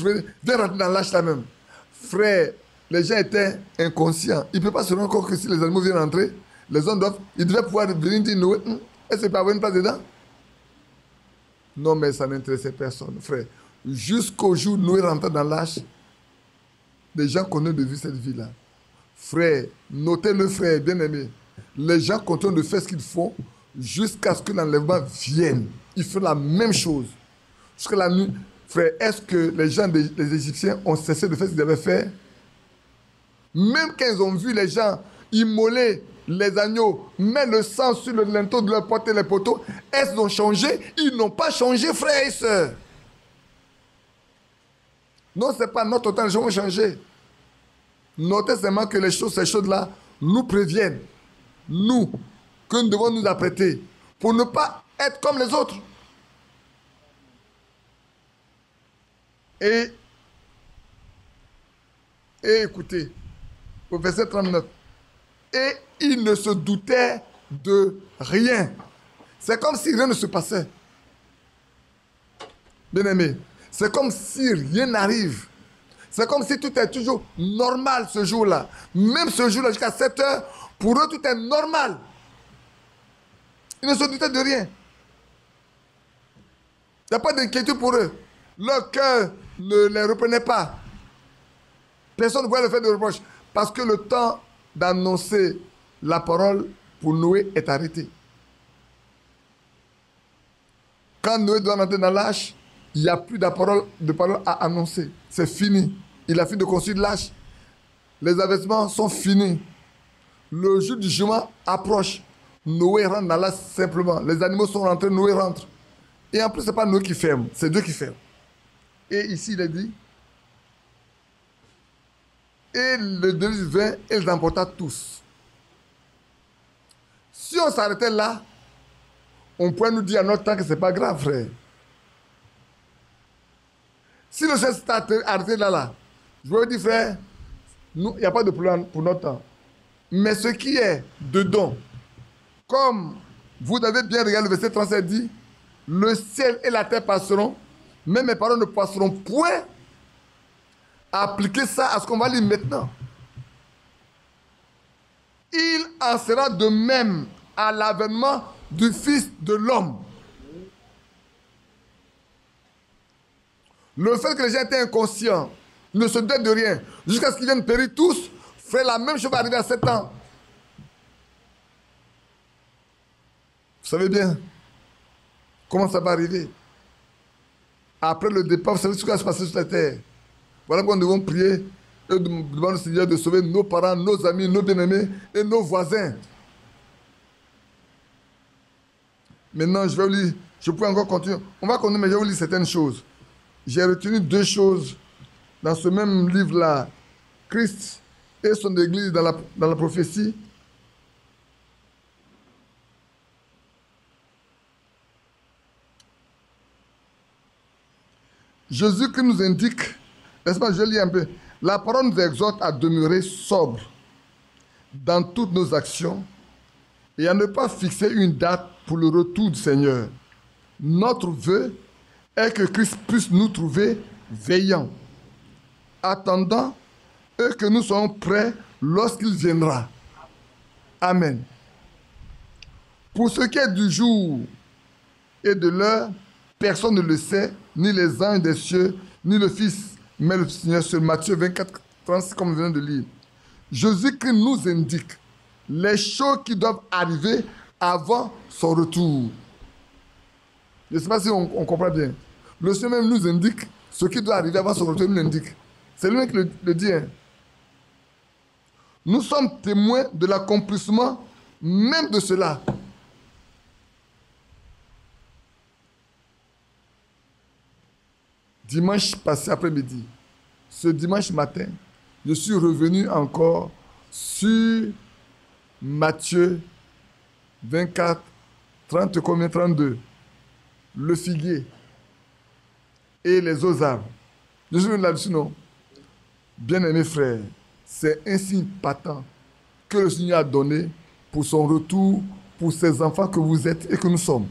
rentrer dans l'âge là même. Frère, les gens étaient inconscients. Ils ne peuvent pas se rendre compte que si les animaux viennent rentrer, les hommes ils devaient pouvoir venir dire, Noé, est-ce qu'il peut avoir une place dedans? Non, mais ça n'intéressait personne, frère. Jusqu'au jour où Noé rentrait dans l'arche, les gens continuent de vivre cette vie-là. Frère, notez-le, frère, bien-aimé. Les gens continuent de faire ce qu'ils font jusqu'à ce que l'enlèvement vienne. Ils font la même chose. Jusqu'à la nuit. Frère, est-ce que les gens, les Égyptiens, ont cessé de faire ce qu'ils devaient faire? Même quand ils ont vu les gens immoler les agneaux, mettre le sang sur le linteau de leur porte et les poteaux, est-ce qu'ils ont changé? Ils n'ont pas changé, frères et sœurs. Non, ce n'est pas notre temps, les gens vont changer. Notez seulement que ces choses-là nous préviennent. Nous, que nous devons nous apprêter pour ne pas être comme les autres. Et Et écoutez, au verset 39. Et il ne se doutait de rien. C'est comme si rien ne se passait. Bien-aimé, c'est comme si rien n'arrive. C'est comme si tout est toujours normal ce jour-là. Même ce jour-là, jusqu'à 7 heures, pour eux, tout est normal. Ils ne se doutaient de rien. Il n'y a pas d'inquiétude pour eux. Leur cœur ne les reprenait pas. Personne ne voulait le faire de reproche. Parce que le temps d'annoncer la parole pour Noé est arrêté. Quand Noé doit entrer dans l'arche, il n'y a plus de parole à annoncer. C'est fini. Il a fini de construire l'arche. Les avertissements sont finis. Le jour du jugement approche. Noé rentre dans l'arche simplement. Les animaux sont rentrés, Noé rentre. Et en plus, ce n'est pas Noé qui ferme, c'est Dieu qui ferme. Et ici, il est dit, et le déluge vint et les emporta tous. Si on s'arrêtait là, on pourrait nous dire à notre temps que ce n'est pas grave, frère. Si le ciel s'est arrêté là, je vous dis, frère, il n'y a pas de problème pour notre temps. Mais ce qui est dedans, comme vous avez bien regardé le verset 37 dit, le ciel et la terre passeront, mais mes paroles ne passeront point. Appliquez ça à ce qu'on va lire maintenant. Il en sera de même à l'avènement du Fils de l'homme. Le fait que les gens étaient inconscients, ne se doutent de rien, jusqu'à ce qu'ils viennent périr tous, fait la même chose va arriver à 7 ans. Vous savez bien comment ça va arriver. Après le départ, vous savez ce qui va se passer sur la terre. Voilà pourquoi nous devons prier et demander au Seigneur de sauver nos parents, nos amis, nos bien-aimés et nos voisins. Maintenant, je vais vous lire, je peux encore continuer. On va continuer, mais je vais vous lire certaines choses. J'ai retenu 2 choses dans ce même livre-là. Christ et son Église dans la prophétie. Jésus qui nous indique, n'est-ce pas, je lis un peu, la parole nous exhorte à demeurer sobre dans toutes nos actions et à ne pas fixer une date pour le retour du Seigneur. Notre vœu est que Christ puisse nous trouver veillants, attendant et que nous soyons prêts lorsqu'il viendra. Amen. Pour ce qui est du jour et de l'heure, personne ne le sait, ni les anges des cieux, ni le Fils, mais le Seigneur seul. Matthieu 24, 36, comme nous venons de lire. Jésus-Christ nous indique les choses qui doivent arriver avant son retour. Je ne sais pas si on comprend bien. Le Seigneur même nous indique ce qui doit arriver avant son retour, il nous l'indique. C'est lui qui le dit. Hein. Nous sommes témoins de l'accomplissement même de cela. Dimanche passé après-midi, ce dimanche matin, je suis revenu encore sur Matthieu 24, 30, combien 32. Le figuier et les autres arbres. Je suis là-dessus, non? Bien-aimés frères, c'est un signe patent que le Seigneur a donné pour son retour, pour ses enfants que vous êtes et que nous sommes.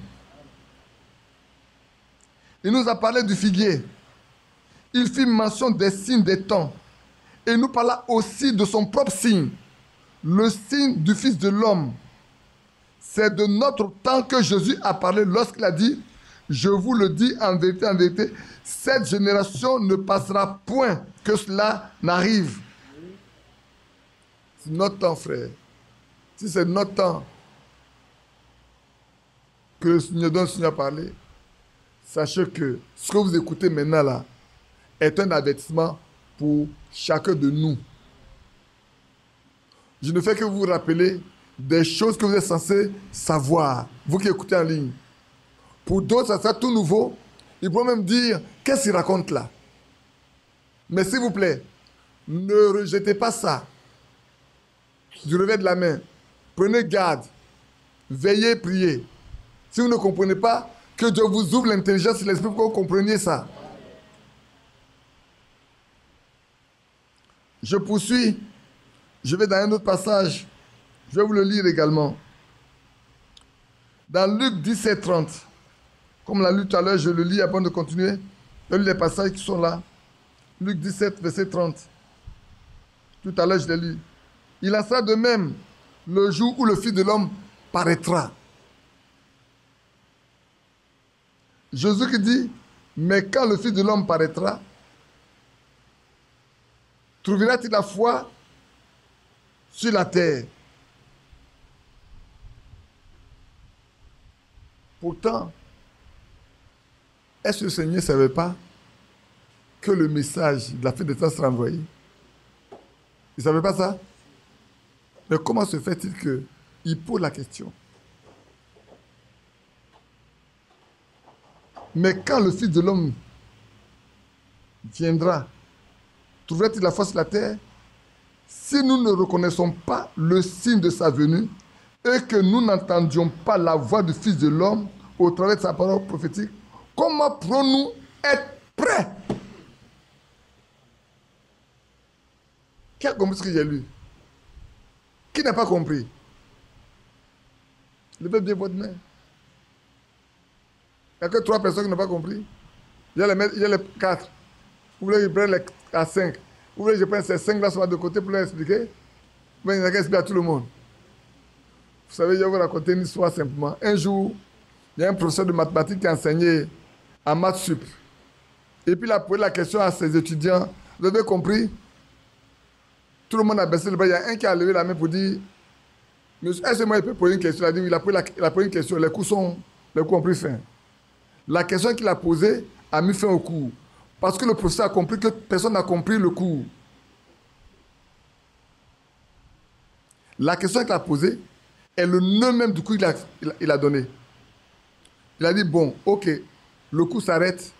Il nous a parlé du figuier. Il fit mention des signes des temps. Et il nous parla aussi de son propre signe, le signe du Fils de l'homme. C'est de notre temps que Jésus a parlé lorsqu'il a dit « Je vous le dis en vérité, cette génération ne passera point que cela n'arrive. » C'est notre temps, frère. Si c'est notre temps que le Seigneur donne, le Seigneur a parlé, sachez que ce que vous écoutez maintenant là est un avertissement pour chacun de nous. Je ne fais que vous rappeler des choses que vous êtes censés savoir, vous qui écoutez en ligne. Pour d'autres, ça sera tout nouveau. Ils pourront même dire, qu'est-ce qu'il raconte là? Mais s'il vous plaît, ne rejetez pas ça. Du revers de la main. Prenez garde. Veillez, priez. Si vous ne comprenez pas, que Dieu vous ouvre l'intelligence et l'esprit pour que vous compreniez ça. Je poursuis. Je vais dans un autre passage. Je vais vous le lire également. Dans Luc 17, 30. Comme on l'a lu tout à l'heure, je le lis avant de continuer. Je lis les passages qui sont là. Luc 17, verset 30. Tout à l'heure, je l'ai lu. Il en sera de même le jour où le Fils de l'homme paraîtra. Jésus qui dit, mais quand le Fils de l'homme paraîtra, trouvera-t-il la foi sur la terre? Pourtant, est-ce que le Seigneur ne savait pas que le message de la fin des temps sera envoyé? Il ne savait pas ça? Mais comment se fait-il qu'il pose la question? Mais quand le Fils de l'homme viendra, trouvera-t-il la foi sur la terre? Si nous ne reconnaissons pas le signe de sa venue et que nous n'entendions pas la voix du Fils de l'homme au travers de sa parole prophétique, comment pourrons-nous être prêts? Qui a compris ce que j'ai lu? Qui n'a pas compris? Levez bien votre main. Il n'y a que 3 personnes qui n'ont pas compris. Il y a les 4. Vous voulez que je prenne les à 5. Vous voulez que je prenne ces 5 là sur de côté pour leur expliquer? Mais il n'y a qu'à expliquer à tout le monde. Vous savez, je vais vous raconter une histoire simplement. Un jour, il y a un professeur de mathématiques qui enseignait en maths sup. Et puis il a posé la question à ses étudiants. Vous avez compris? Tout le monde a baissé le bras. Il y a un qui a levé la main pour dire, monsieur, est-ce que moi il peut poser une question? Il a dit, il a posé une question. Les cours ont pris fin. La question qu'il a posée a mis fin au cours. Parce que le professeur a compris que personne n'a compris le cours. La question qu'il a posée est le nom même du cours qu'il a donné. Il a dit, bon, ok, le cours s'arrête.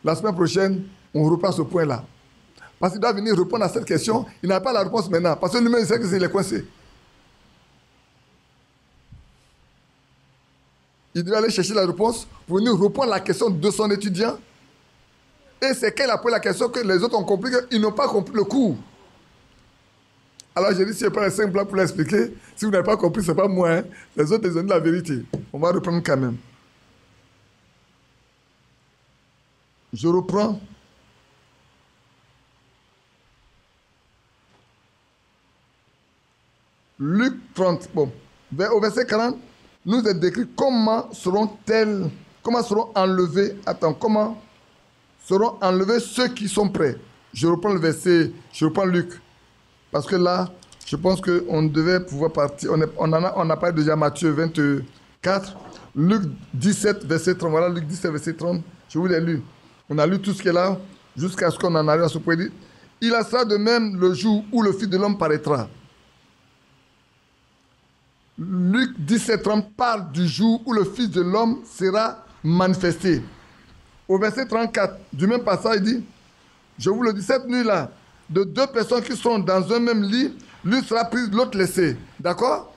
La semaine prochaine, on reprend ce point-là. Parce qu'il doit venir répondre à cette question. Il n'a pas la réponse maintenant. Parce que lui-même, il sait qu'il est coincé. Il devait aller chercher la réponse pour venir répondre à la question de son étudiant. Et c'est qu'elle a posé la question que les autres ont compris qu'ils n'ont pas compris le cours. Alors j'ai dit, si je prends les 5 blancs pour l'expliquer, si vous n'avez pas compris, ce n'est pas moi. Hein. Les autres, ils ont dit la vérité. On va reprendre quand même. Je reprends. Luc 30, bon. Au verset 40, nous est décrit comment seront enlevés, comment seront enlevés ceux qui sont prêts. Je reprends le verset, je reprends Luc. Parce que là, je pense qu'on devait pouvoir partir. On a parlé déjà Matthieu 24, Luc 17, verset 30. Voilà, Luc 17, verset 30. Je vous l'ai lu. On a lu tout ce qui est là, jusqu'à ce qu'on en arrive à ce point. Il en sera de même le jour où le Fils de l'homme paraîtra. Luc 17, 30 parle du jour où le Fils de l'homme sera manifesté. Au verset 34 du même passage, il dit, je vous le dis, cette nuit-là, de 2 personnes qui sont dans un même lit, l'une sera prise, l'autre laissée. D'accord?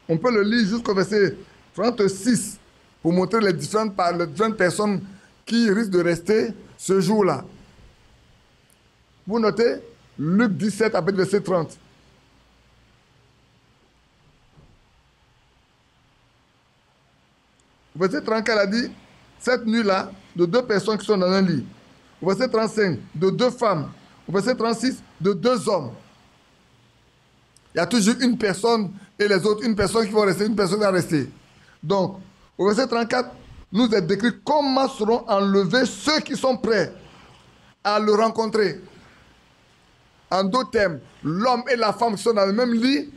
On peut le lire jusqu'au verset 36 pour montrer les différentes personnes qui risquent de rester ce jour-là. Vous notez? Luc 17, après verset 30. Au verset 34, elle a dit, cette nuit-là, de 2 personnes qui sont dans un lit. Au verset 35, de 2 femmes. Au verset 36, de 2 hommes. Il y a toujours une personne et les autres, une personne qui va rester, une personne qui va rester. Donc, au verset 34, nous est décrit comment seront enlevés ceux qui sont prêts à le rencontrer. En d'autres termes, l'homme et la femme qui sont dans le même lit,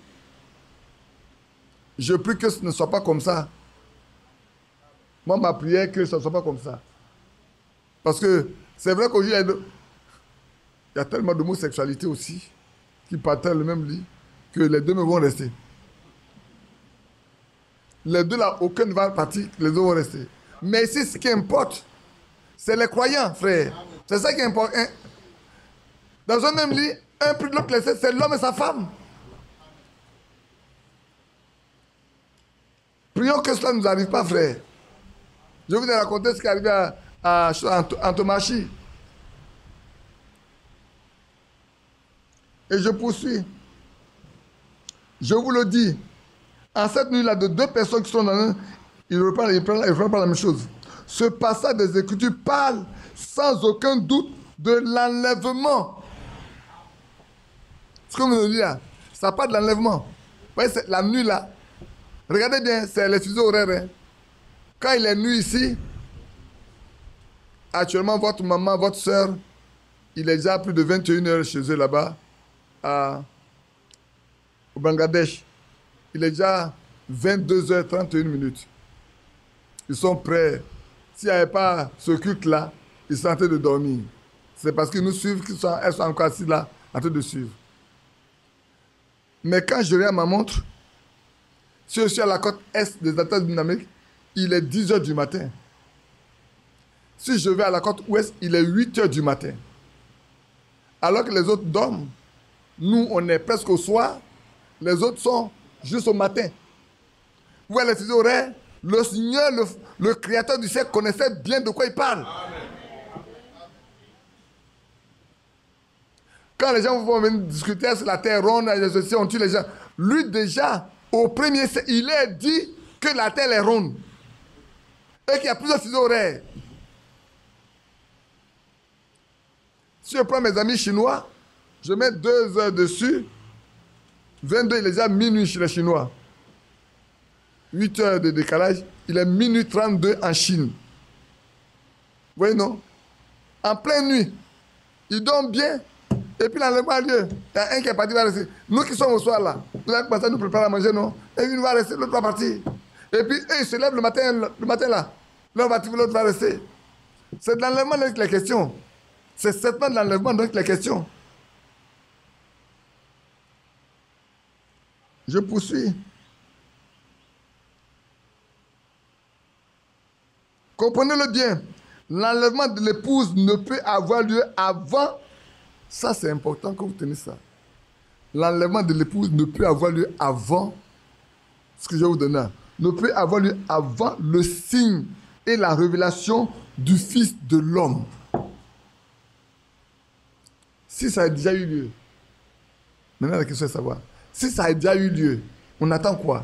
je prie que ce ne soit pas comme ça. Moi, ma prière, que ce ne soit pas comme ça. Parce que c'est vrai qu'aujourd'hui, il y a tellement d'homosexualité aussi qui partagent le même lit que les deux ne vont rester. Les deux là, aucun ne va partir, les deux vont rester. Mais ici, ce qui importe, c'est les croyants, frère. C'est ça qui importe. Hein? Dans un même lit, un plus de l'autre laissé, c'est l'homme et sa femme. Prions que cela ne nous arrive pas, frère. Je vous ai raconté ce qui est arrivé à Antomachi. Et je poursuis. Je vous le dis, en cette nuit-là, de deux personnes qui sont dans un, ils ne reprennent pas la même chose. Ce passage des Écritures parle sans aucun doute de l'enlèvement. Ce que vous me dites là, ça parle de l'enlèvement. Vous voyez, c'est la nuit là. Regardez bien, c'est les fuseaux horaires. Hein. Quand il est nuit ici, actuellement, votre maman, votre soeur, il est déjà plus de 21 heures chez eux là-bas, au Bangladesh. Il est déjà 22h31. Ils sont prêts. S'il n'y avait pas ce culte-là, ils sont en train de dormir. C'est parce qu'ils nous suivent qu'elles sont encore assis là, en train de suivre. Mais quand je regarde ma montre, si je suis à la côte est des États-Unis d'Amérique, il est 10h du matin. Si je vais à la côte ouest, il est 8h du matin. Alors que les autres dorment, nous, on est presque au soir, les autres sont juste au matin. Vous voyez les fuseaux horaires, le Seigneur, le Créateur du ciel, connaissait bien de quoi il parle. Amen. Quand les gens vont venir discuter sur la terre ronde, on tue les gens. Lui déjà, au premier siècle, il a dit que la terre est ronde. Et qu'il y a plusieurs fuseaux horaires. Si je prends mes amis chinois, je mets 2 heures dessus. 22, il est déjà minuit chez les Chinois. 8 heures de décalage, il est minuit 32 en Chine. Vous voyez, non? En pleine nuit, ils dorment bien. Et puis, l'enlèvement a lieu. Il y a un qui est parti, va rester. Nous qui sommes au soir là, nous allons commencer à nous préparer à manger, non? Et une va rester, l'autre va partir. Et puis, eux, ils se lèvent le matin là. L'un va tirer, l'autre va rester. C'est de l'enlèvement avec les questions. C'est certainement de l'enlèvement avec les questions. Je poursuis. Comprenez-le bien. L'enlèvement de l'épouse ne peut avoir lieu avant. Ça, c'est important que vous tenez ça. L'enlèvement de l'épouse ne peut avoir lieu avant. Ce que je vais vous donner. Ne peut avoir lieu avant le signe et la révélation du Fils de l'homme. Si ça a déjà eu lieu. Maintenant, la question est de savoir. Si ça a déjà eu lieu, on attend quoi?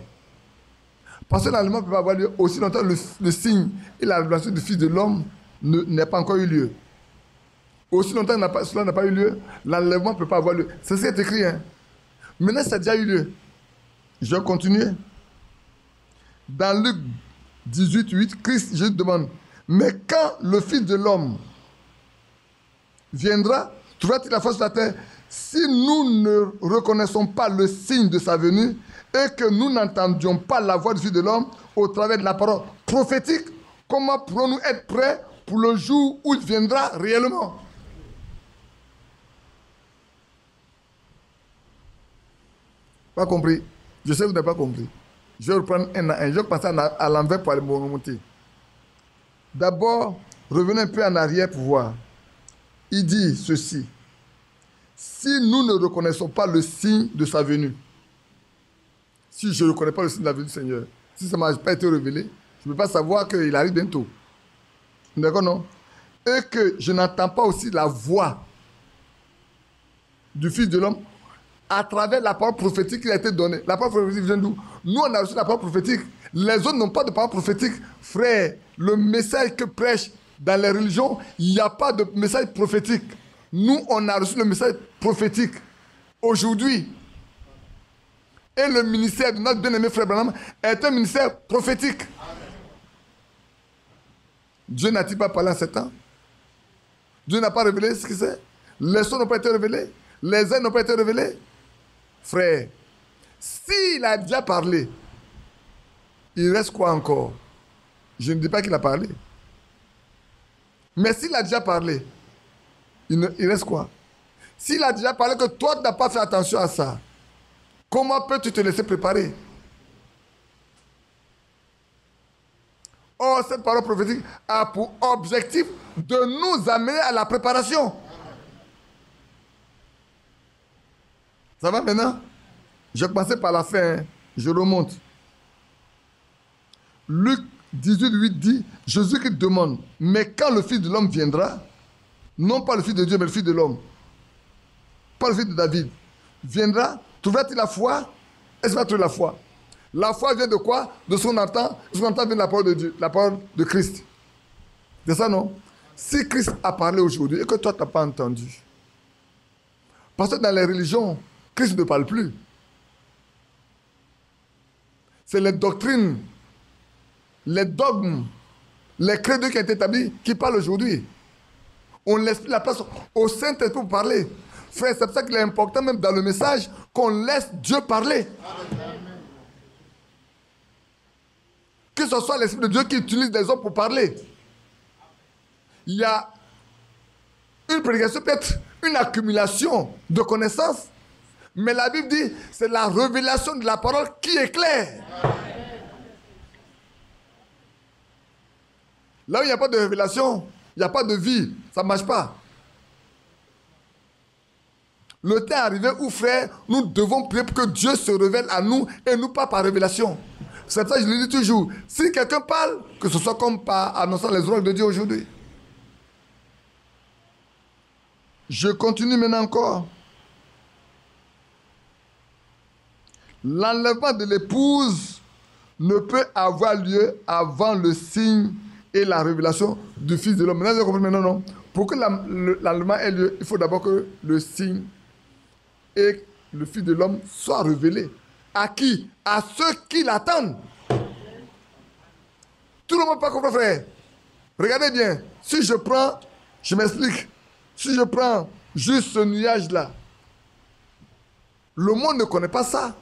Parce que l'enlèvement ne peut pas avoir lieu aussi longtemps le signe et la révélation du Fils de l'homme n'a pas encore eu lieu. Aussi longtemps que cela n'a pas eu lieu, l'enlèvement ne peut pas avoir lieu. C'est ce qui est écrit. Hein? Maintenant, ça a déjà eu lieu. Je vais continuer. Dans Luc 18, 8, Christ, Jésus demande, mais quand le Fils de l'homme viendra, trouvera-t-il la force sur la terre? Si nous ne reconnaissons pas le signe de sa venue et que nous n'entendions pas la voix du Fils de l'homme au travers de la parole prophétique, comment pourrons-nous être prêts pour le jour où il viendra réellement? Pas compris? Je sais que vous n'avez pas compris. Je vais reprendre un à un. Je vais passer à l'envers pour aller me remonter. D'abord, revenez un peu en arrière pour voir. Il dit ceci. Si nous ne reconnaissons pas le signe de sa venue, si je ne reconnais pas le signe de la venue du Seigneur, si ça ne m'a pas été révélé, je ne peux pas savoir qu'il arrive bientôt. D'accord, non? Et que je n'entends pas aussi la voix du Fils de l'homme à travers la parole prophétique qui a été donnée. La parole prophétique vient d'où? Nous, on a reçu la parole prophétique. Les autres n'ont pas de parole prophétique. Frère, le message que prêche dans les religions, il n'y a pas de message prophétique. Nous, on a reçu le message prophétique aujourd'hui. Et le ministère de notre bien-aimé frère Branham est un ministère prophétique. Dieu n'a-t-il pas parlé en 7 ans? Dieu n'a pas révélé ce qu'il sait? Les sons n'ont pas été révélés? Les ailes n'ont pas été révélés? Frère, s'il a déjà parlé, il reste quoi encore? Je ne dis pas qu'il a parlé. Mais s'il a déjà parlé, il reste quoi? S'il a déjà parlé que toi, tu n'as pas fait attention à ça, comment peux-tu te laisser préparer? Or, cette parole prophétique a pour objectif de nous amener à la préparation. Ça va maintenant? Je vais commencer par la fin. Hein. Je remonte. Luc 18, 8 dit, Jésus qui demande, mais quand le Fils de l'homme viendra, non pas le Fils de Dieu, mais le Fils de l'homme, pas le Fils de David, viendra, trouvera-t-il la foi? Est-ce qu'il va trouver la foi? La foi vient de quoi? De ce qu'on entend. Ce qu'on entend vient de la parole de Dieu, la parole de Christ. C'est ça, non? Si Christ a parlé aujourd'hui et que toi, tu n'as pas entendu. Parce que dans les religions, Christ ne parle plus. C'est les doctrines, les dogmes, les credos qui ont été établis qui parlent aujourd'hui. On laisse la place au Saint-Esprit pour parler. Frère, c'est pour ça qu'il est important même dans le message qu'on laisse Dieu parler. Que ce soit l'Esprit de Dieu qui utilise les hommes pour parler. Il y a une prédication, peut-être une accumulation de connaissances, mais la Bible dit c'est la révélation de la parole qui est claire. Là où il n'y a pas de révélation, il n'y a pas de vie, ça ne marche pas. Le temps est arrivé où, frère, nous devons prier pour que Dieu se révèle à nous et nous pas par révélation. C'est pour ça que je le dis toujours. Si quelqu'un parle, que ce soit comme par annonçant les oracles de Dieu aujourd'hui. Je continue maintenant encore. L'enlèvement de l'épouse ne peut avoir lieu avant le signe et la révélation du Fils de l'homme. Maintenant, vous comprenez maintenant, non? Pour que l'enlèvement ait lieu, il faut d'abord que le signe et le Fils de l'homme soient révélés. À qui? À ceux qui l'attendent. Tout le monde ne peut pas comprendre, frère. Regardez bien. Si je prends, je m'explique. Si je prends juste ce nuage-là, le monde ne connaît pas ça.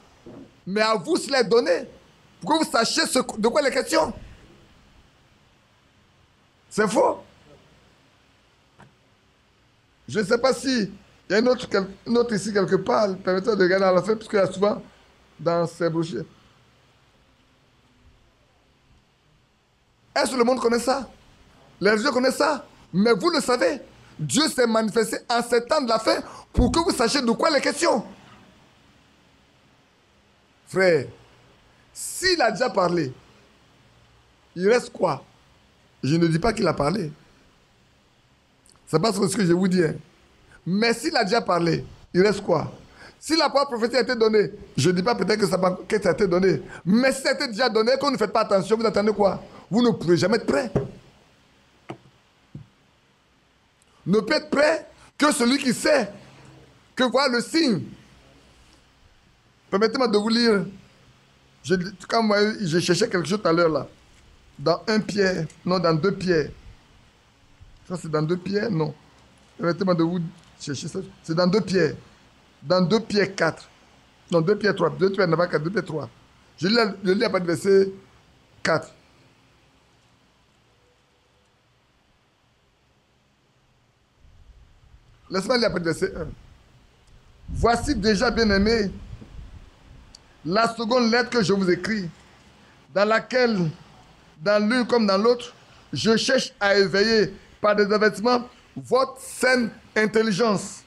Mais à vous, cela est donné. Pour que vous sachiez de quoi il est question. C'est faux. Je ne sais pas si il y a une autre ici quelque part. Permettez-moi de regarder à la fin, parce qu'il y a souvent dans ces brochures. Est-ce que le monde connaît ça? Les religieux connaissent ça? Mais vous le savez. Dieu s'est manifesté en ces temps de la fin pour que vous sachiez de quoi il est question. Frère, s'il a déjà parlé, il reste quoi? Je ne dis pas qu'il a parlé. C'est pas ce que je vous dis. Hein. Mais s'il a déjà parlé, il reste quoi? Si la parole prophétique a été donnée, je ne dis pas peut-être que ça a été donné. Mais si ça a été déjà donné, quand vous ne faites pas attention, vous attendez quoi? Vous ne pourrez jamais être prêt. Ne peut être prêt que celui qui sait, que voit le signe. Permettez-moi de vous lire. Quand moi, je cherchais quelque chose tout à l'heure là. Dans 1 Pierre, non, dans 2 Pierre. Ça, c'est dans 2 Pierre, non. Permettez-moi de vous chercher ça. C'est dans 2 Pierre. Dans 2 Pierre 4. Non, 2 Pierre 3. 2 Pierre 4, 2 Pierre 3. Je lis à partir du verset 4. Laisse-moi lire à partir du verset 1. Voici déjà, bien-aimés, la seconde lettre que je vous écris, dans laquelle, dans l'une comme dans l'autre, je cherche à éveiller par des avertissements votre saine intelligence,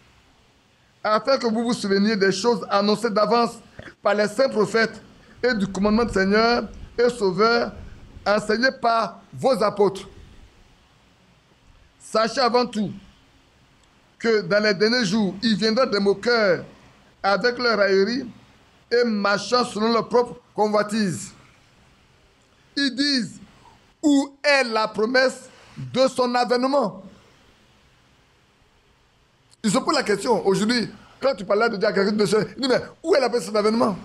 afin que vous vous souveniez des choses annoncées d'avance par les saints prophètes et du commandement du Seigneur et Sauveur, enseigné par vos apôtres. Sachez avant tout que dans les derniers jours, il viendra des moqueurs avec leur raillerie et marchant selon leur propre convoitise. Ils disent, où est la promesse de son avènement? Ils se posent la question aujourd'hui, quand tu parles de Dieu à quelqu'un de Dieu, il dit, mais où est la promesse de son avènement?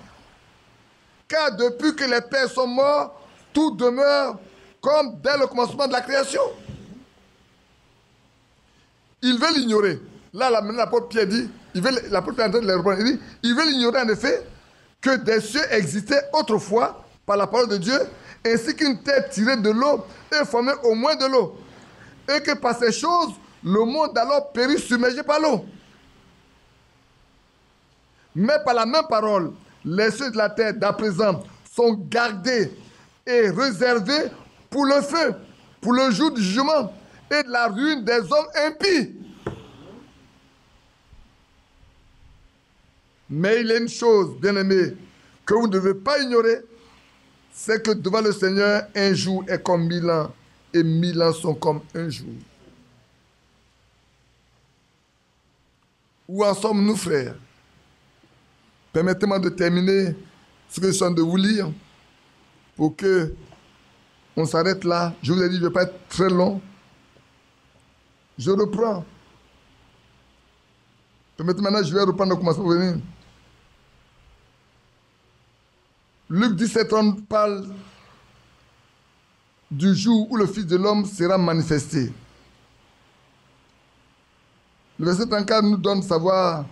Car depuis que les pères sont morts, tout demeure comme dès le commencement de la création. Ils veulent l'ignorer. Là, l'apôtre Pierre dit, l'apôtre Pierre est en train de les répondre, il dit, ils veulent ignorer en effet que des cieux existaient autrefois par la parole de Dieu, ainsi qu'une terre tirée de l'eau et formée au moins de l'eau. Et que par ces choses, le monde alors périt submergé par l'eau. Mais par la même parole, les cieux de la terre d'à présent sont gardés et réservés pour le feu, pour le jour du jugement et de la ruine des hommes impies. Mais il y a une chose, bien-aimés, que vous ne devez pas ignorer, c'est que devant le Seigneur, un jour est comme 1000 ans, et 1000 ans sont comme un jour. Où en sommes-nous, frères? Permettez-moi de terminer ce que je suis en train de vous lire pour que on s'arrête là. Je vous ai dit, je ne vais pas être très long. Je reprends. Permettez-moi maintenant, je vais reprendre le commencement pour venir. Luc 17:30 parle du jour où le Fils de l'homme sera manifesté. Le verset 34 nous donne savoir,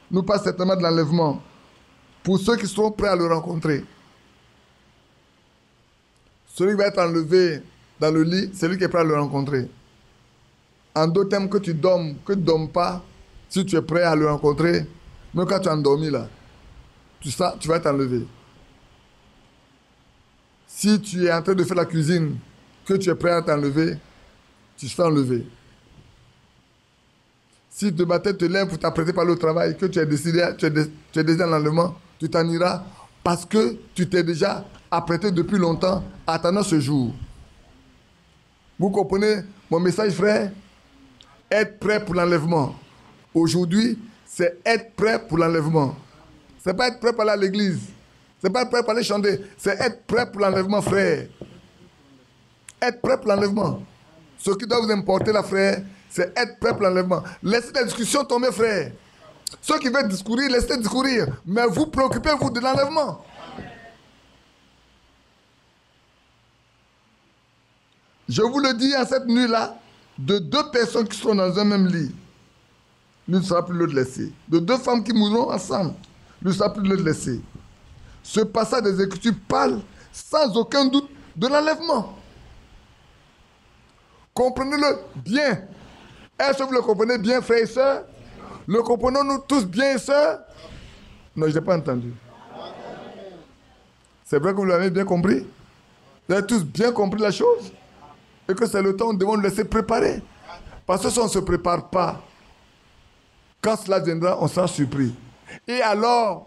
nous parle certainement de l'enlèvement, pour ceux qui seront prêts à le rencontrer. Celui qui va être enlevé dans le lit, c'est lui qui est prêt à le rencontrer. En d'autres termes, que tu dormes, que tu ne dormes pas, si tu es prêt à le rencontrer, même quand tu es endormi là, tu vas être enlevé. Si tu es en train de faire la cuisine, que tu es prêt à t'enlever, tu seras enlevé. Si de matin te lèves pour t'apprêter pour aller au travail, que tu es décidé, tu es déjà en enlèvement, tu t'en iras parce que tu t'es déjà apprêté depuis longtemps, attendant ce jour. Vous comprenez mon message, frère? Être prêt pour l'enlèvement. Aujourd'hui, c'est être prêt pour l'enlèvement. Ce n'est pas être prêt pour aller à l'église. Ce n'est pas être prêt pour aller chanter. C'est être prêt pour l'enlèvement, frère. Être prêt pour l'enlèvement. Ce qui doit vous importer, là, frère, c'est être prêt pour l'enlèvement. Laissez la discussion tomber, frère. Ceux qui veulent discourir, laissez discourir. Mais vous préoccupez-vous de l'enlèvement. Je vous le dis en cette nuit-là, de deux personnes qui seront dans un même lit, l'une ne sera plus l'autre laissée. De deux femmes qui mourront ensemble, l'une ne sera plus l'autre laissée. Ce passage des Écritures parle sans aucun doute de l'enlèvement. Comprenez-le bien. Est-ce que vous le comprenez bien, frères et sœurs? Le comprenons-nous tous bien, sœurs? Non, je n'ai pas entendu. C'est vrai que vous l'avez bien compris? Vous avez tous bien compris la chose? Et que c'est le temps où nous devons nous laisser préparer. Parce que si on ne se prépare pas, quand cela viendra, on sera surpris. Et alors,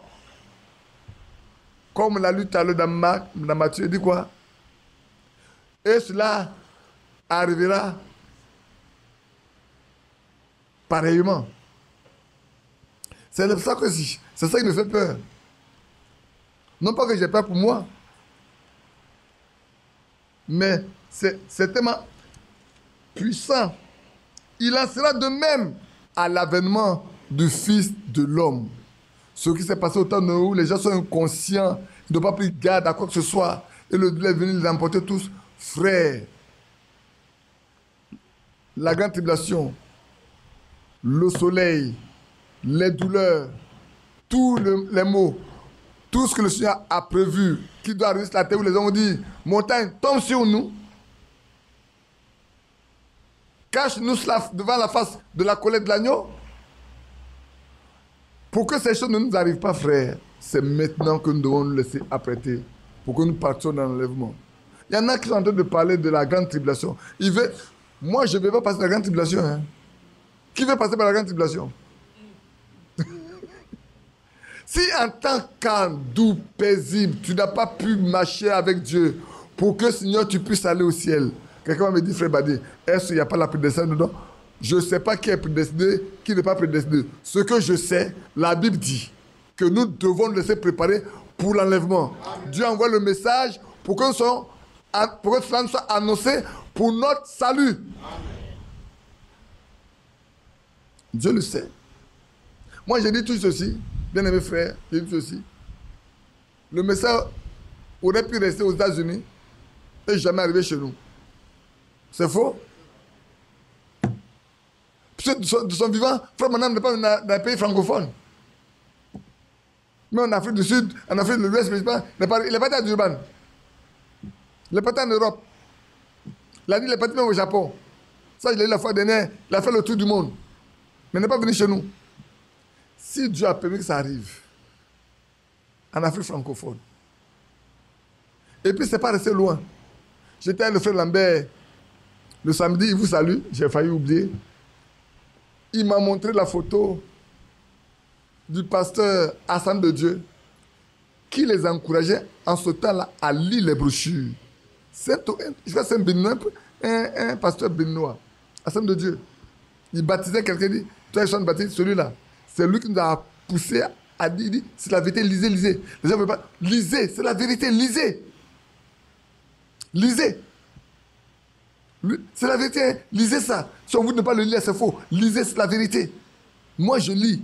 comme la lutte à l'heure dans Matthieu, il dit quoi? Et cela arrivera pareillement. C'est ça qui me fait peur. Non pas que j'ai peur pour moi, mais c'est tellement puissant. Il en sera de même à l'avènement du Fils de l'homme. Ce qui s'est passé au temps où les gens sont inconscients, ils n'ont pas pris garde à quoi que ce soit, et le diable est venu les emporter tous. Frères, la grande tribulation, le soleil, les douleurs, tous les maux, tout ce que le Seigneur a prévu, qui doit arriver sur la terre où les hommes ont dit, montagne, tombe sur nous, cache-nous devant la face de la colère de l'agneau. Pour que ces choses ne nous arrivent pas, frère, c'est maintenant que nous devons nous laisser apprêter pour que nous partions dans l'enlèvement. Il y en a qui sont en train de parler de la grande tribulation. Moi, je ne vais pas passer la grande tribulation. Hein. Qui veut passer par la grande tribulation? Si en tant qu'endoux, paisible, tu n'as pas pu marcher avec Dieu pour que, Seigneur, tu puisses aller au ciel. Quelqu'un m'a dit, frère Badi, est-ce qu'il n'y a pas la prédestination dedans? Je ne sais pas qui est prédestiné, qui n'est pas prédestiné. Ce que je sais, la Bible dit que nous devons nous laisser préparer pour l'enlèvement. Dieu envoie le message pour que cela nous soit annoncé pour notre salut. Amen. Dieu le sait. Moi, j'ai dit tout ceci, bien-aimés frères, j'ai dit ceci. Le message aurait pu rester aux États-Unis et jamais arriver chez nous. C'est faux? Puisque de son vivant, frère Manam n'est pas dans un pays francophone. Mais en Afrique du Sud, en Afrique de l'Ouest, il n'est pas à Durban. Il n'est pas en Europe. Il a dit qu'il est parti même au Japon. Ça, je l'ai eu la fois dernière. Il a fait le tour du monde. Mais il n'est pas venu chez nous. Si Dieu a permis que ça arrive, en Afrique francophone, et puis ce n'est pas resté loin. J'étais avec le frère Lambert, le samedi, il vous salue, j'ai failli oublier. Il m'a montré la photo du pasteur Hassan de qui les encourageait en ce temps-là à lire les brochures. Je crois que c'est un pasteur béninois, Hassan de Il baptisait quelqu'un, dit, toi, Hassan baptise celui-là. C'est lui qui nous a poussé a dit, c'est la vérité, lisez, lisez. Les gens ne veulent pas. Lisez, c'est la vérité, lisez. Lisez. C'est la vérité, hein. Lisez ça. Si on vous ne pas le lire, c'est faux. Lisez, c'est la vérité. Moi, je lis.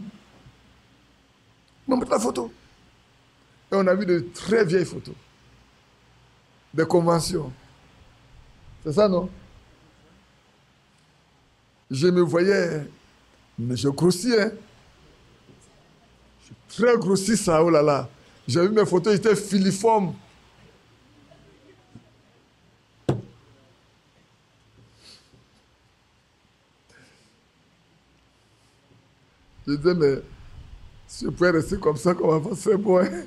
On met la photo. Et on a vu de très vieilles photos. Des conventions. C'est ça, non? Je me voyais, mais je grossis, hein. Je suis très grossi, ça, oh là là. J'ai vu mes photos, j'étais filiforme. Je disais, mais si je pouvais rester comme ça, comme avant, c'est bon. Hein?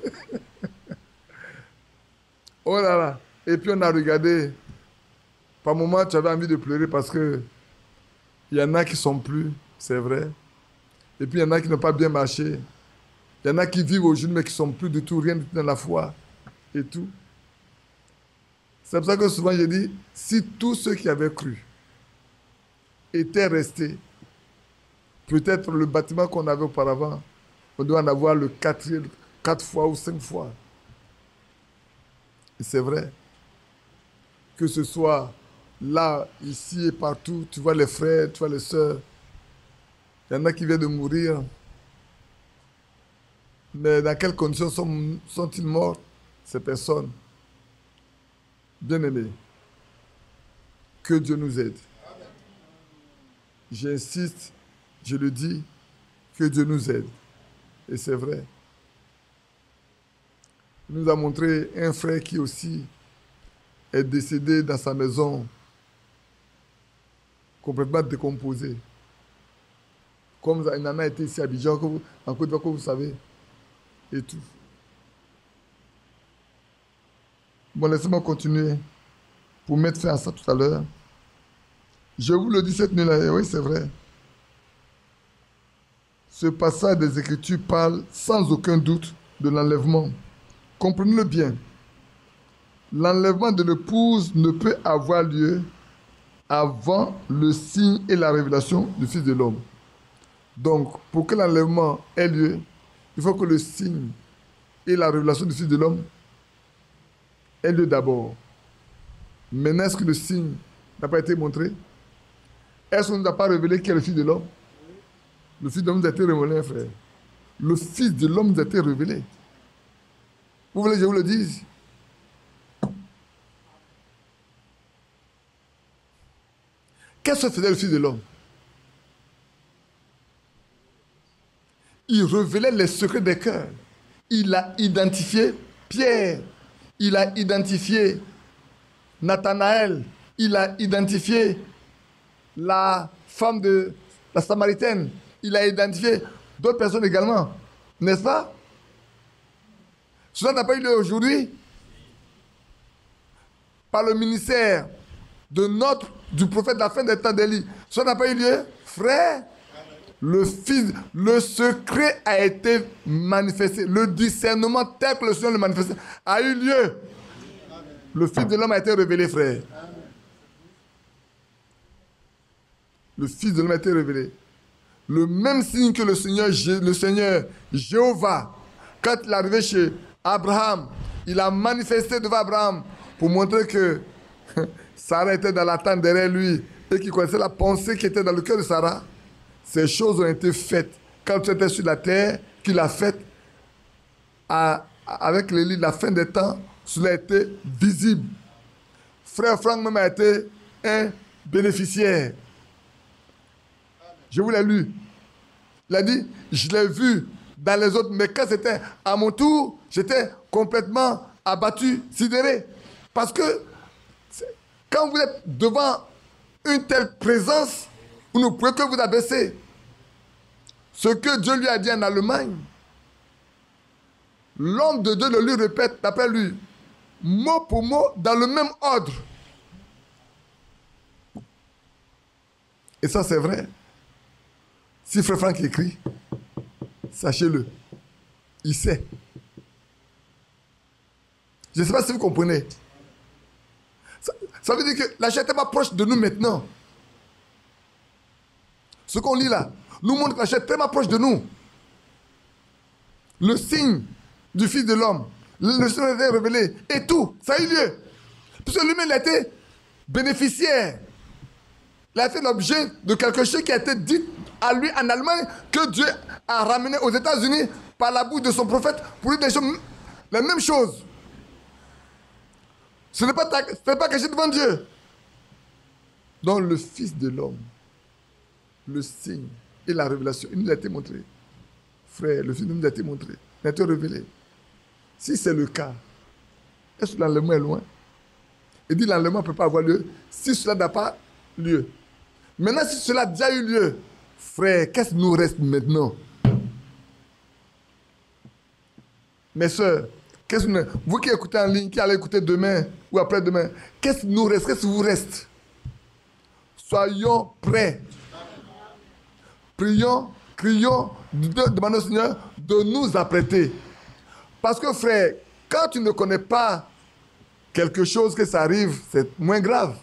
Oh là là. Et puis on a regardé. Par moments, tu avais envie de pleurer parce que il y en a qui sont plus, c'est vrai. Et puis il y en a qui n'ont pas bien marché. Il y en a qui vivent aujourd'hui, mais qui ne sont plus du tout, rien du tout dans la foi. Et tout. C'est pour ça que souvent je dis, si tous ceux qui avaient cru étaient restés, peut-être le bâtiment qu'on avait auparavant, on doit en avoir le 4 fois ou 5 fois. Et c'est vrai. Que ce soit là, ici et partout, tu vois les frères, tu vois les sœurs. Il y en a qui viennent de mourir. Mais dans quelles conditions sont-ils morts, ces personnes? Bien-aimés, que Dieu nous aide. J'insiste, je le dis, que Dieu nous aide. Et c'est vrai. Il nous a montré un frère qui aussi est décédé dans sa maison, complètement décomposé. Comme il en a été ici à Abidjan, en Côte d'Ivoire, que vous savez. Et tout. Bon, laissez-moi continuer pour mettre fin à ça tout à l'heure. Je vous le dis cette nuit-là, oui, c'est vrai. Ce passage des Écritures parle sans aucun doute de l'enlèvement. Comprenez-le bien. L'enlèvement de l'épouse ne peut avoir lieu avant le signe et la révélation du Fils de l'homme. Donc, pour que l'enlèvement ait lieu, il faut que le signe et la révélation du Fils de l'homme aient lieu d'abord. Maintenant, est-ce que le signe n'a pas été montré? Est-ce qu'on ne nous a pas révélé qui est le Fils de l'homme? Le Fils de l'homme nous a été révélé, frère. Le Fils de l'homme nous a été révélé. Vous voulez que je vous le dise? Qu'est-ce que faisait le Fils de l'homme? Il révélait les secrets des cœurs. Il a identifié Pierre. Il a identifié Nathanaël. Il a identifié la femme de la Samaritaine. Il a identifié d'autres personnes également. N'est-ce pas? Cela n'a pas eu lieu aujourd'hui par le ministère du prophète de la fin des temps d'Élie. Cela n'a pas eu lieu, frère. Le secret a été manifesté. Le discernement tel que le Seigneur le manifestait a eu lieu. Le Fils de l'homme a été révélé, frère. Le Fils de l'homme a été révélé. Le même signe que le Seigneur Jéhovah, quand il est arrivé chez Abraham, il a manifesté devant Abraham pour montrer que Sarah était dans l'attente derrière lui et qu'il connaissait la pensée qui était dans le cœur de Sarah. Ces choses ont été faites. Quand tu étais sur la terre, qu'il a fait avec l'Élie de la fin des temps, cela a été visible. Frère Franck même a été un bénéficiaire. Je vous l'ai lu. Il a dit, je l'ai vu dans les autres, mais quand c'était à mon tour, j'étais complètement abattu, sidéré. Parce que quand vous êtes devant une telle présence, vous ne pouvez que vous abaisser. Ce que Dieu lui a dit en Allemagne, l'homme de Dieu le lui répète, d'après lui, mot pour mot, dans le même ordre. Et ça, c'est vrai. Si Frère Franck écrit, sachez-le, il sait. Je ne sais pas si vous comprenez. Ça veut dire que la chair est tellement proche de nous maintenant. Ce qu'on lit là nous montre que la chair est tellement proche de nous. le signe du Fils de l'homme, le Seigneur a été révélé, et tout, ça a eu lieu. Puisque lui-même, il a été bénéficiaire. Il a fait l'objet de quelque chose qui a été dit à lui en Allemagne, que Dieu a ramené aux États-Unis par la bouche de son prophète pour lui des choses, les mêmes choses. Ce n'est pas caché devant Dieu. Donc le Fils de l'homme, le signe et la révélation, il nous a été montré. Frère, le Fils de l'homme nous a été montré, il a été révélé. Si c'est le cas, est-ce que l'enlèvement est loin? Il dit l'enlèvement ne peut pas avoir lieu si cela n'a pas lieu. Maintenant, si cela a déjà eu lieu, frère, qu'est-ce qui nous reste maintenant? Mes soeurs, vous qui écoutez en ligne, qui allez écouter demain ou après-demain, qu'est-ce qui nous reste? Qu'est-ce qui vous reste? Soyons prêts. Prions, crions, demandons au Seigneur de nous apprêter. Parce que frère, quand tu ne connais pas quelque chose que ça arrive, c'est moins grave.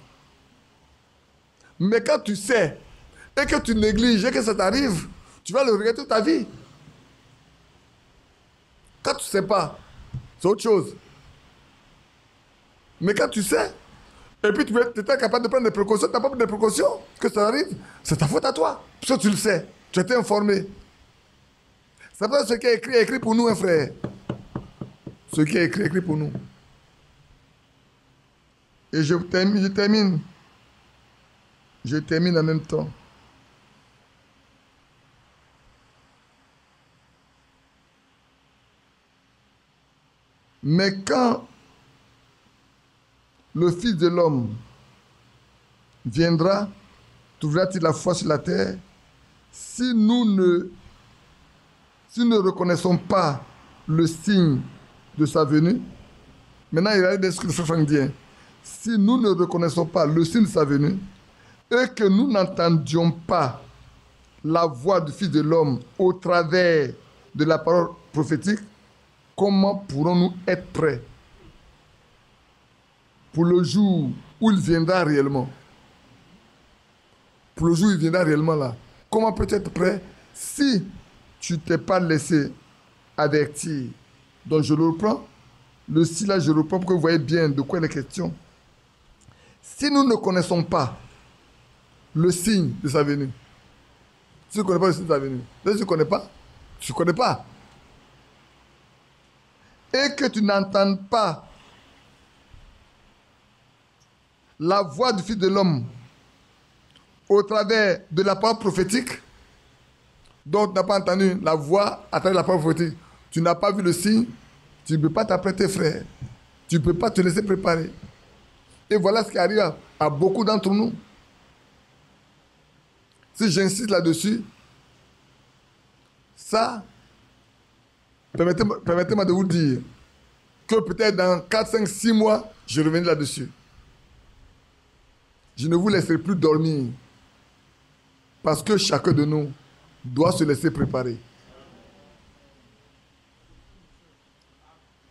Mais quand tu sais et que tu négliges et que ça t'arrive, tu vas le regretter toute ta vie. Quand tu ne sais pas, c'est autre chose. Mais quand tu sais, et puis tu es capable de prendre des précautions, tu n'as pas pris des précautions, que ça arrive, c'est ta faute à toi. Parce que tu le sais, tu as été informé. C'est pas ce qui est écrit pour nous, hein, frère. Ce qui est écrit pour nous. Et je termine. Je termine en même temps. Mais quand le Fils de l'homme viendra, trouvera-t-il la foi sur la terre? Si nous ne reconnaissons pas le signe de sa venue, maintenant il y a ce que le frère Franck dit. Si nous ne reconnaissons pas le signe de sa venue, et que nous n'entendions pas la voix du Fils de l'homme au travers de la parole prophétique, comment pourrons-nous être prêts pour le jour où il viendra réellement? Pour le jour où il viendra réellement là. Comment peut-tu être prêt si tu ne t'es pas laissé avertir? Donc je le reprends. Le si là, je le reprends pour que vous voyez bien de quoi il est question. Si nous ne connaissons pas le signe de sa venue, si tu ne connais pas le signe de sa venue, si tu ne connais pas, tu ne connais pas. Et que tu n'entends pas la voix du Fils de l'homme au travers de la parole prophétique, donc tu n'as pas entendu la voix à travers la parole prophétique, tu n'as pas vu le signe, tu ne peux pas t'apprêter, frère. Tu ne peux pas te laisser préparer. Et voilà ce qui arrive à beaucoup d'entre nous. Si j'insiste là-dessus, ça, permettez-moi de vous dire que peut-être dans 4, 5, 6 mois, je reviendrai là-dessus. Je ne vous laisserai plus dormir. Parce que chacun de nous doit se laisser préparer.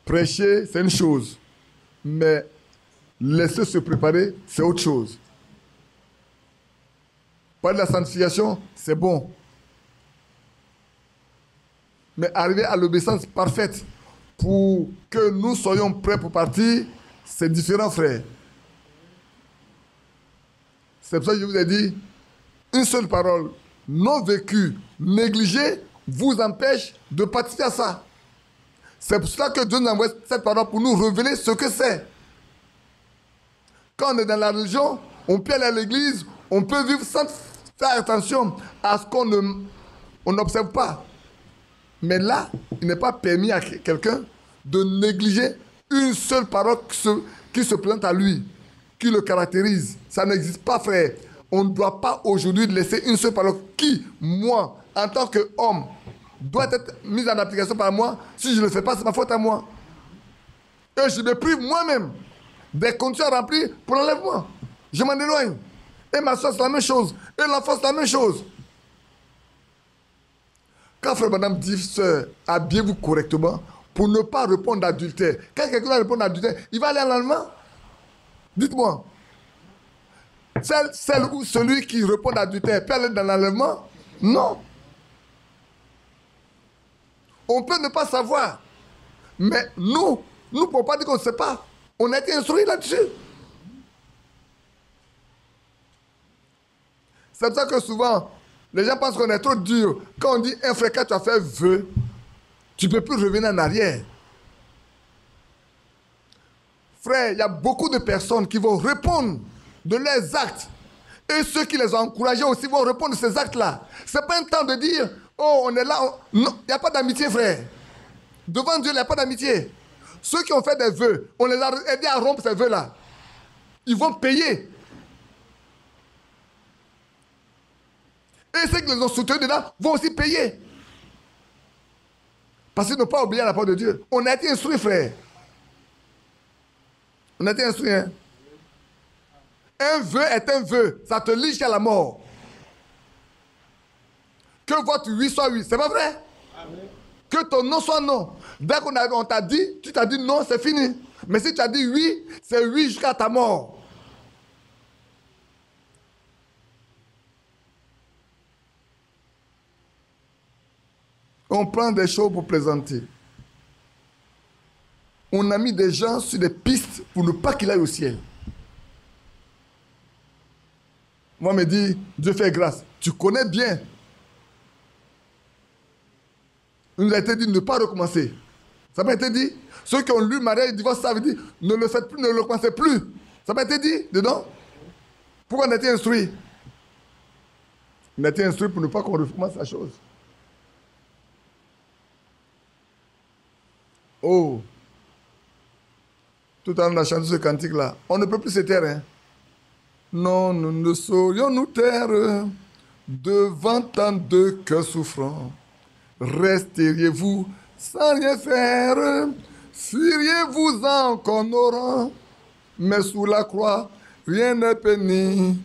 Prêcher, c'est une chose. Mais laisser se préparer, c'est autre chose. Parler de la sanctification, c'est bon. Mais arriver à l'obéissance parfaite pour que nous soyons prêts pour partir, c'est différent, frère. C'est pour ça que je vous ai dit, une seule parole non vécue, négligée, vous empêche de participer à ça. C'est pour cela que Dieu nous envoie cette parole pour nous révéler ce que c'est. Quand on est dans la religion, on peut aller à l'église, on peut vivre sans faire attention à ce qu'on n'observe pas. Mais là, il n'est pas permis à quelqu'un de négliger une seule parole qui se présente à lui, qui le caractérise. Ça n'existe pas, frère. On ne doit pas aujourd'hui laisser une seule parole qui, moi, en tant qu'homme, doit être mise en application par moi. Si je ne le fais pas, c'est ma faute à moi. Et je me prive moi-même des conditions remplies pour l'enlèvement. Je m'en éloigne. Et ma soeur, c'est la même chose. Et l'enfant, c'est la même chose. Quand frère, madame dit, sœur, habillez-vous correctement pour ne pas répondre d'adultère. Quand quelqu'un va répondre d'adultère, il va aller à l'enlèvement. Dites-moi. Celle ou celui qui répond d'adultère peut aller dans l'enlèvement? Non. On peut ne pas savoir. Mais nous ne pouvons pas dire qu'on ne sait pas. On a été instruits là-dessus. C'est pour ça que souvent, les gens pensent qu'on est trop dur. Quand on dit un frère, quand tu as fait vœu, tu ne peux plus revenir en arrière. Frère, il y a beaucoup de personnes qui vont répondre de leurs actes. Et ceux qui les ont encouragés aussi vont répondre de ces actes-là. Ce n'est pas un temps de dire, oh, on est là. Non, il n'y a pas d'amitié, frère. Devant Dieu, il n'y a pas d'amitié. Ceux qui ont fait des vœux, on les a aidés à rompre ces vœux-là. Ils vont payer. Et ceux qui les ont soutenus dedans vont aussi payer. Parce qu'ils n'ont pas oublié la parole de Dieu. On a été instruits, frère. On a été instruits, hein. Un vœu est un vœu. Ça te lie jusqu'à la mort. Que votre oui soit oui. C'est pas vrai? Amen. Que ton non soit non. Dès qu'on t'a dit, tu t'as dit non, c'est fini. Mais si tu as dit oui, c'est oui jusqu'à ta mort. On prend des choses pour plaisanter. On a mis des gens sur des pistes pour ne pas qu'il aille au ciel. Moi, me dit, Dieu fait grâce. Tu connais bien. Il nous a été dit de ne pas recommencer. Ça m'a été dit. Ceux qui ont lu mariage et divorce, ça veut dire ne le faites plus, ne le recommencez plus. Ça m'a été dit dedans. Pourquoi on a été instruit? On a été instruit pour ne pas qu'on recommence la chose. Oh, tout à l'heure on a chanté ce cantique-là. On ne peut plus se taire. Hein? Non, nous ne saurions nous taire devant tant de cœurs souffrants. Resteriez-vous sans rien faire? Fuiriez-vous en honorant? Mais sous la croix, rien n'est pénible.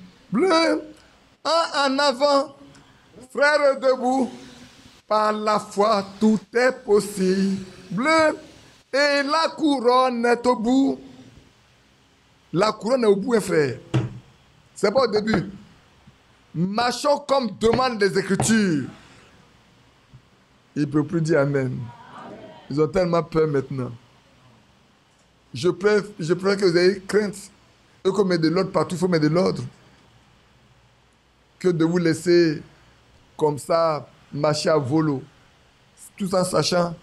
En avant, frères debout, par la foi, tout est possible. Et la couronne est au bout. La couronne est au bout, hein, frère. C'est pas au début. Marchons comme demandent les Écritures. Ils ne peuvent plus dire Amen. Ils ont tellement peur maintenant. Je préfère que vous ayez crainte. Et qu'on mette de l'ordre partout, il faut mettre de l'ordre. Que de vous laisser comme ça marcher à volo. Tout en sachant.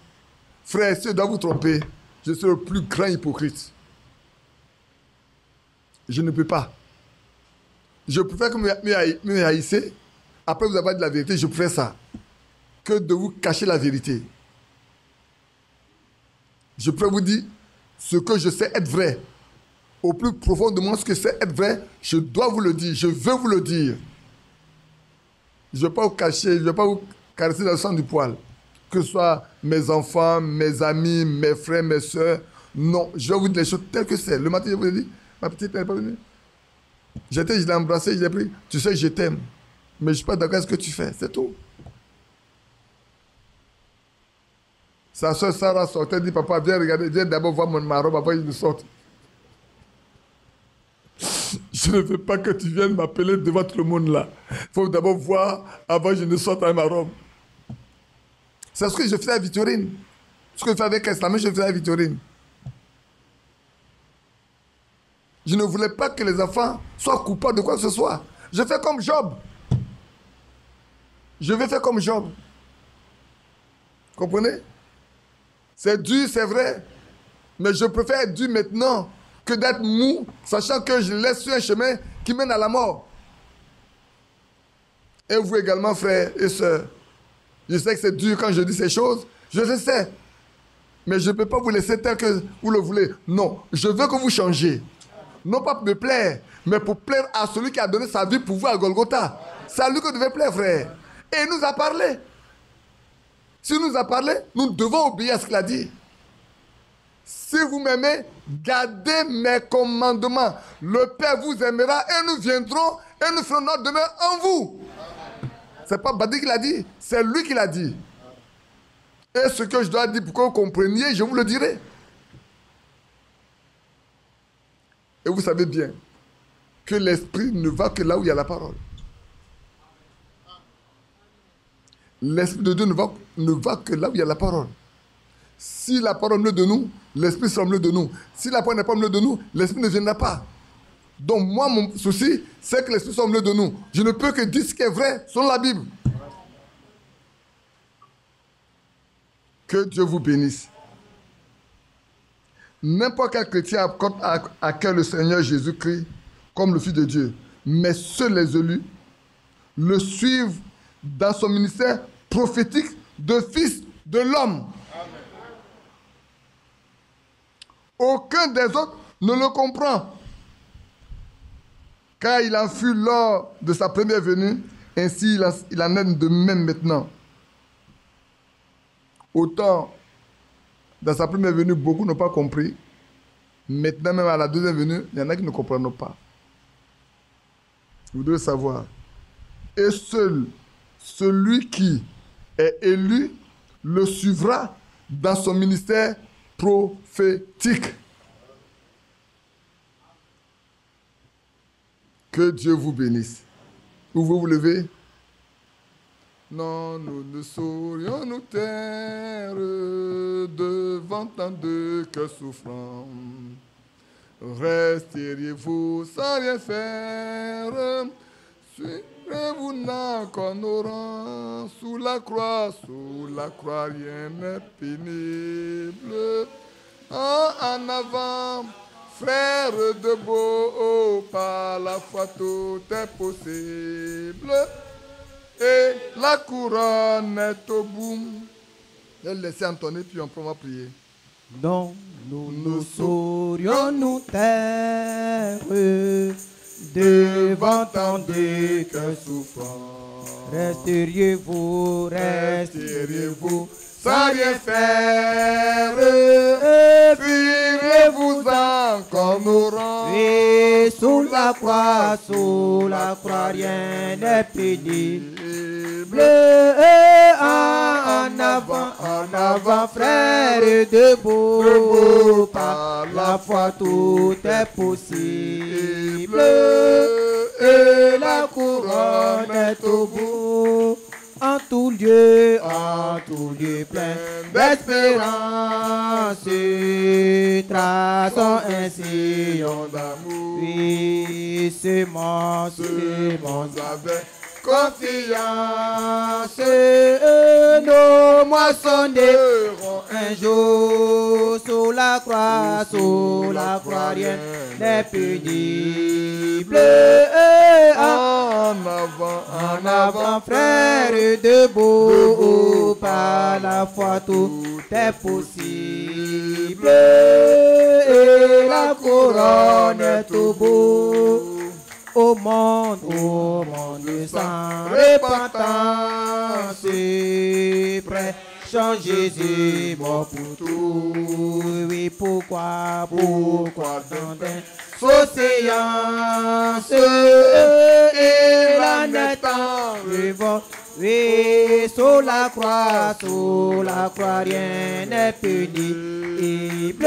Frère, si je dois vous tromper, je suis le plus grand hypocrite. Je ne peux pas. Je préfère que vous me haïssez. Après vous avoir dit la vérité, je préfère ça. Que de vous cacher la vérité. Je préfère vous dire ce que je sais être vrai. Au plus profond de moi, ce que c'est être vrai, je dois vous le dire. Je veux vous le dire. Je ne vais pas vous cacher, je ne vais pas vous caresser dans le sang du poil. Que ce soit mes enfants, mes amis, mes frères, mes soeurs. Non, je vais vous dire les choses telles que c'est. Le matin, je vous ai dit, ma petite, elle n'est pas venue. Je l'ai embrassée, je l'ai pris. Tu sais, je t'aime. Mais je ne suis pas d'accord avec ce que tu fais. C'est tout. Sa soeur Sarah sortait, dit, papa, viens regarder, viens d'abord voir ma robe, après il nous sort. Je ne veux pas que tu viennes m'appeler devant tout le monde là. Il faut d'abord voir avant que je ne sorte avec ma robe. C'est ce que je faisais à Victorine. Ce que je fais avec Eslamé, je faisais à Victorine. Je ne voulais pas que les enfants soient coupables de quoi que ce soit. Je fais comme Job. Je vais faire comme Job. Comprenez? C'est dur, c'est vrai. Mais je préfère être dur maintenant que d'être mou, sachant que je laisse sur un chemin qui mène à la mort. Et vous également, frères et sœurs. Je sais que c'est dur quand je dis ces choses. Je le sais. Mais je ne peux pas vous laisser tel que vous le voulez. Non, je veux que vous changiez. Non pas pour me plaire, mais pour plaire à celui qui a donné sa vie pour vous à Golgotha. C'est à lui que vous devez plaire, frère. Et il nous a parlé. S'il nous a parlé, nous devons obéir à ce qu'il a dit. Si vous m'aimez, gardez mes commandements. Le Père vous aimera et nous viendrons et nous ferons notre demeure en vous. C'est pas Badi qui l'a dit, c'est lui qui l'a dit. Et ce que je dois dire pour que vous compreniez, je vous le dirai. Et vous savez bien que l'esprit ne va que là où il y a la parole. l'Esprit de Dieu ne va que là où il y a la parole. Si la parole est au milieu de nous, l'Esprit sera au milieu de nous. Si la parole n'est pas au milieu de nous, l'Esprit ne viendra pas. Donc moi, mon souci, c'est que l'Esprit soit au milieu de nous. Je ne peux que dire ce qui est vrai selon la Bible. Que Dieu vous bénisse. N'importe quel chrétien accueille le Seigneur Jésus-Christ comme le Fils de Dieu. Mais seuls les élus le suivent dans son ministère prophétique de Fils de l'homme. Aucun des autres ne le comprend. Car il en fut lors de sa première venue, ainsi il en est de même maintenant. Autant dans sa première venue, beaucoup n'ont pas compris. Maintenant, même à la deuxième venue, il y en a qui ne comprennent pas. Vous devez savoir. Et seul celui qui est élu le suivra dans son ministère prophétique. Que Dieu vous bénisse. Pouvez-vous vous lever? Non, nous ne saurions nous taire devant tant de cœurs souffrants. Resteriez-vous sans rien faire, suivrez-vous encore nos rangs. Sous la croix, rien n'est pénible. En avant, frères de beau, par la foi tout est possible. Et la couronne est au bout. Je vais laisser entonner, puis on va prier. Non, nous ne saurions nous taire devant tant de cœurs souffrants. Resteriez-vous sans rien faire. Fuirez-vous encore nos rangs. Et sous la croix, rien n'est pénible. En avant, frères debout, par la foi tout est possible. Et la couronne est au bout. En tout lieu plein d'espérance, traçons un sillon d'amour. Oui, semence avec confiance, nos moissonnerons un jour sous la croix, rien n'est pénible. En avant, frères debout, par la foi tout est possible. Et la couronne est au bout. Au monde sans repentance, prêchons Jésus mort pour tout. Oui, pourquoi dans des océans et la net en revolt. Oui, sous la croix, rien n'est pénible.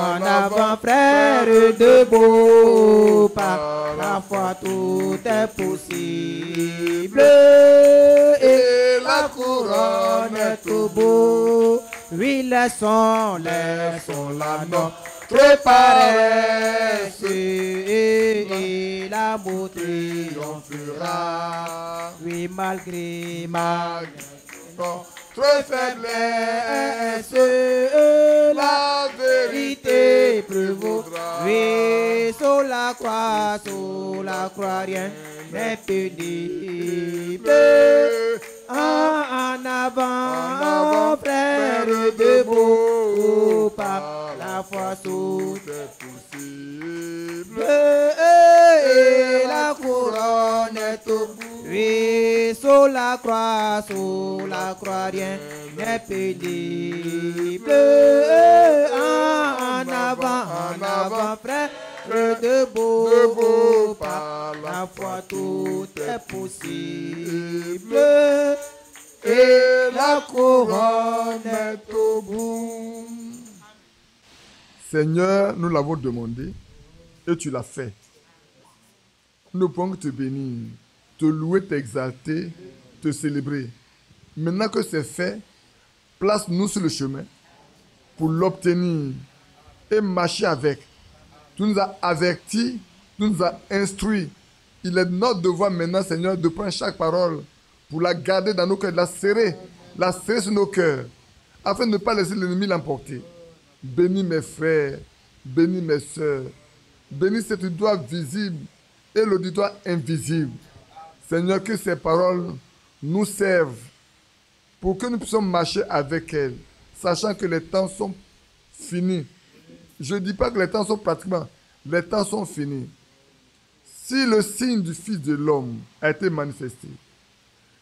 En avant, frères debout, par la foi tout est possible. Et la couronne est au bout. Oui, laissons la notre paresse et l'amour triomphera. Oui, malgré notre faiblesse, la vérité prévaudra. Oui, sur la croix, rien n'est pénible. En avant, frères debout, par la foi tout est possible. Et la couronne est au bout. Oui, sur la croix, rien n'est pénible. En avant, frères debout, par la foi tout est possible. Et la couronne est au bout. Seigneur, nous l'avons demandé et tu l'as fait. Nous pouvons te bénir. te louer, t'exalter, te célébrer. Maintenant que c'est fait, place-nous sur le chemin pour l'obtenir et marcher avec. Tu nous as avertis, tu nous as instruits. Il est notre devoir maintenant, Seigneur, de prendre chaque parole pour la garder dans nos cœurs, la serrer sur nos cœurs, afin de ne pas laisser l'ennemi l'emporter. Bénis mes frères, bénis mes sœurs, bénis cet auditoire visible et l'auditoire invisible. Seigneur, que ces paroles nous servent pour que nous puissions marcher avec elles, sachant que les temps sont finis. Je ne dis pas que les temps sont pratiquement, les temps sont finis. Si le signe du Fils de l'homme a été manifesté,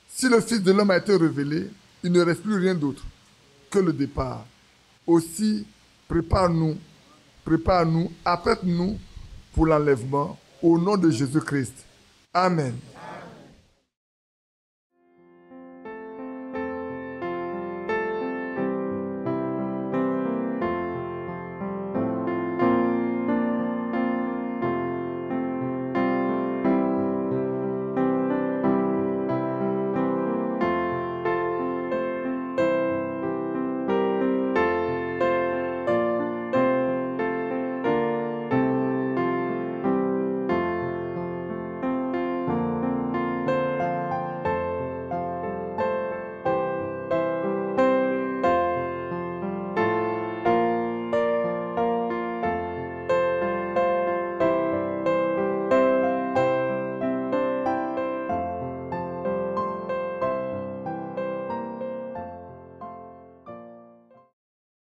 si le Fils de l'homme a été révélé, il ne reste plus rien d'autre que le départ. Aussi, prépare-nous, apprête-nous pour l'enlèvement au nom de Jésus-Christ. Amen.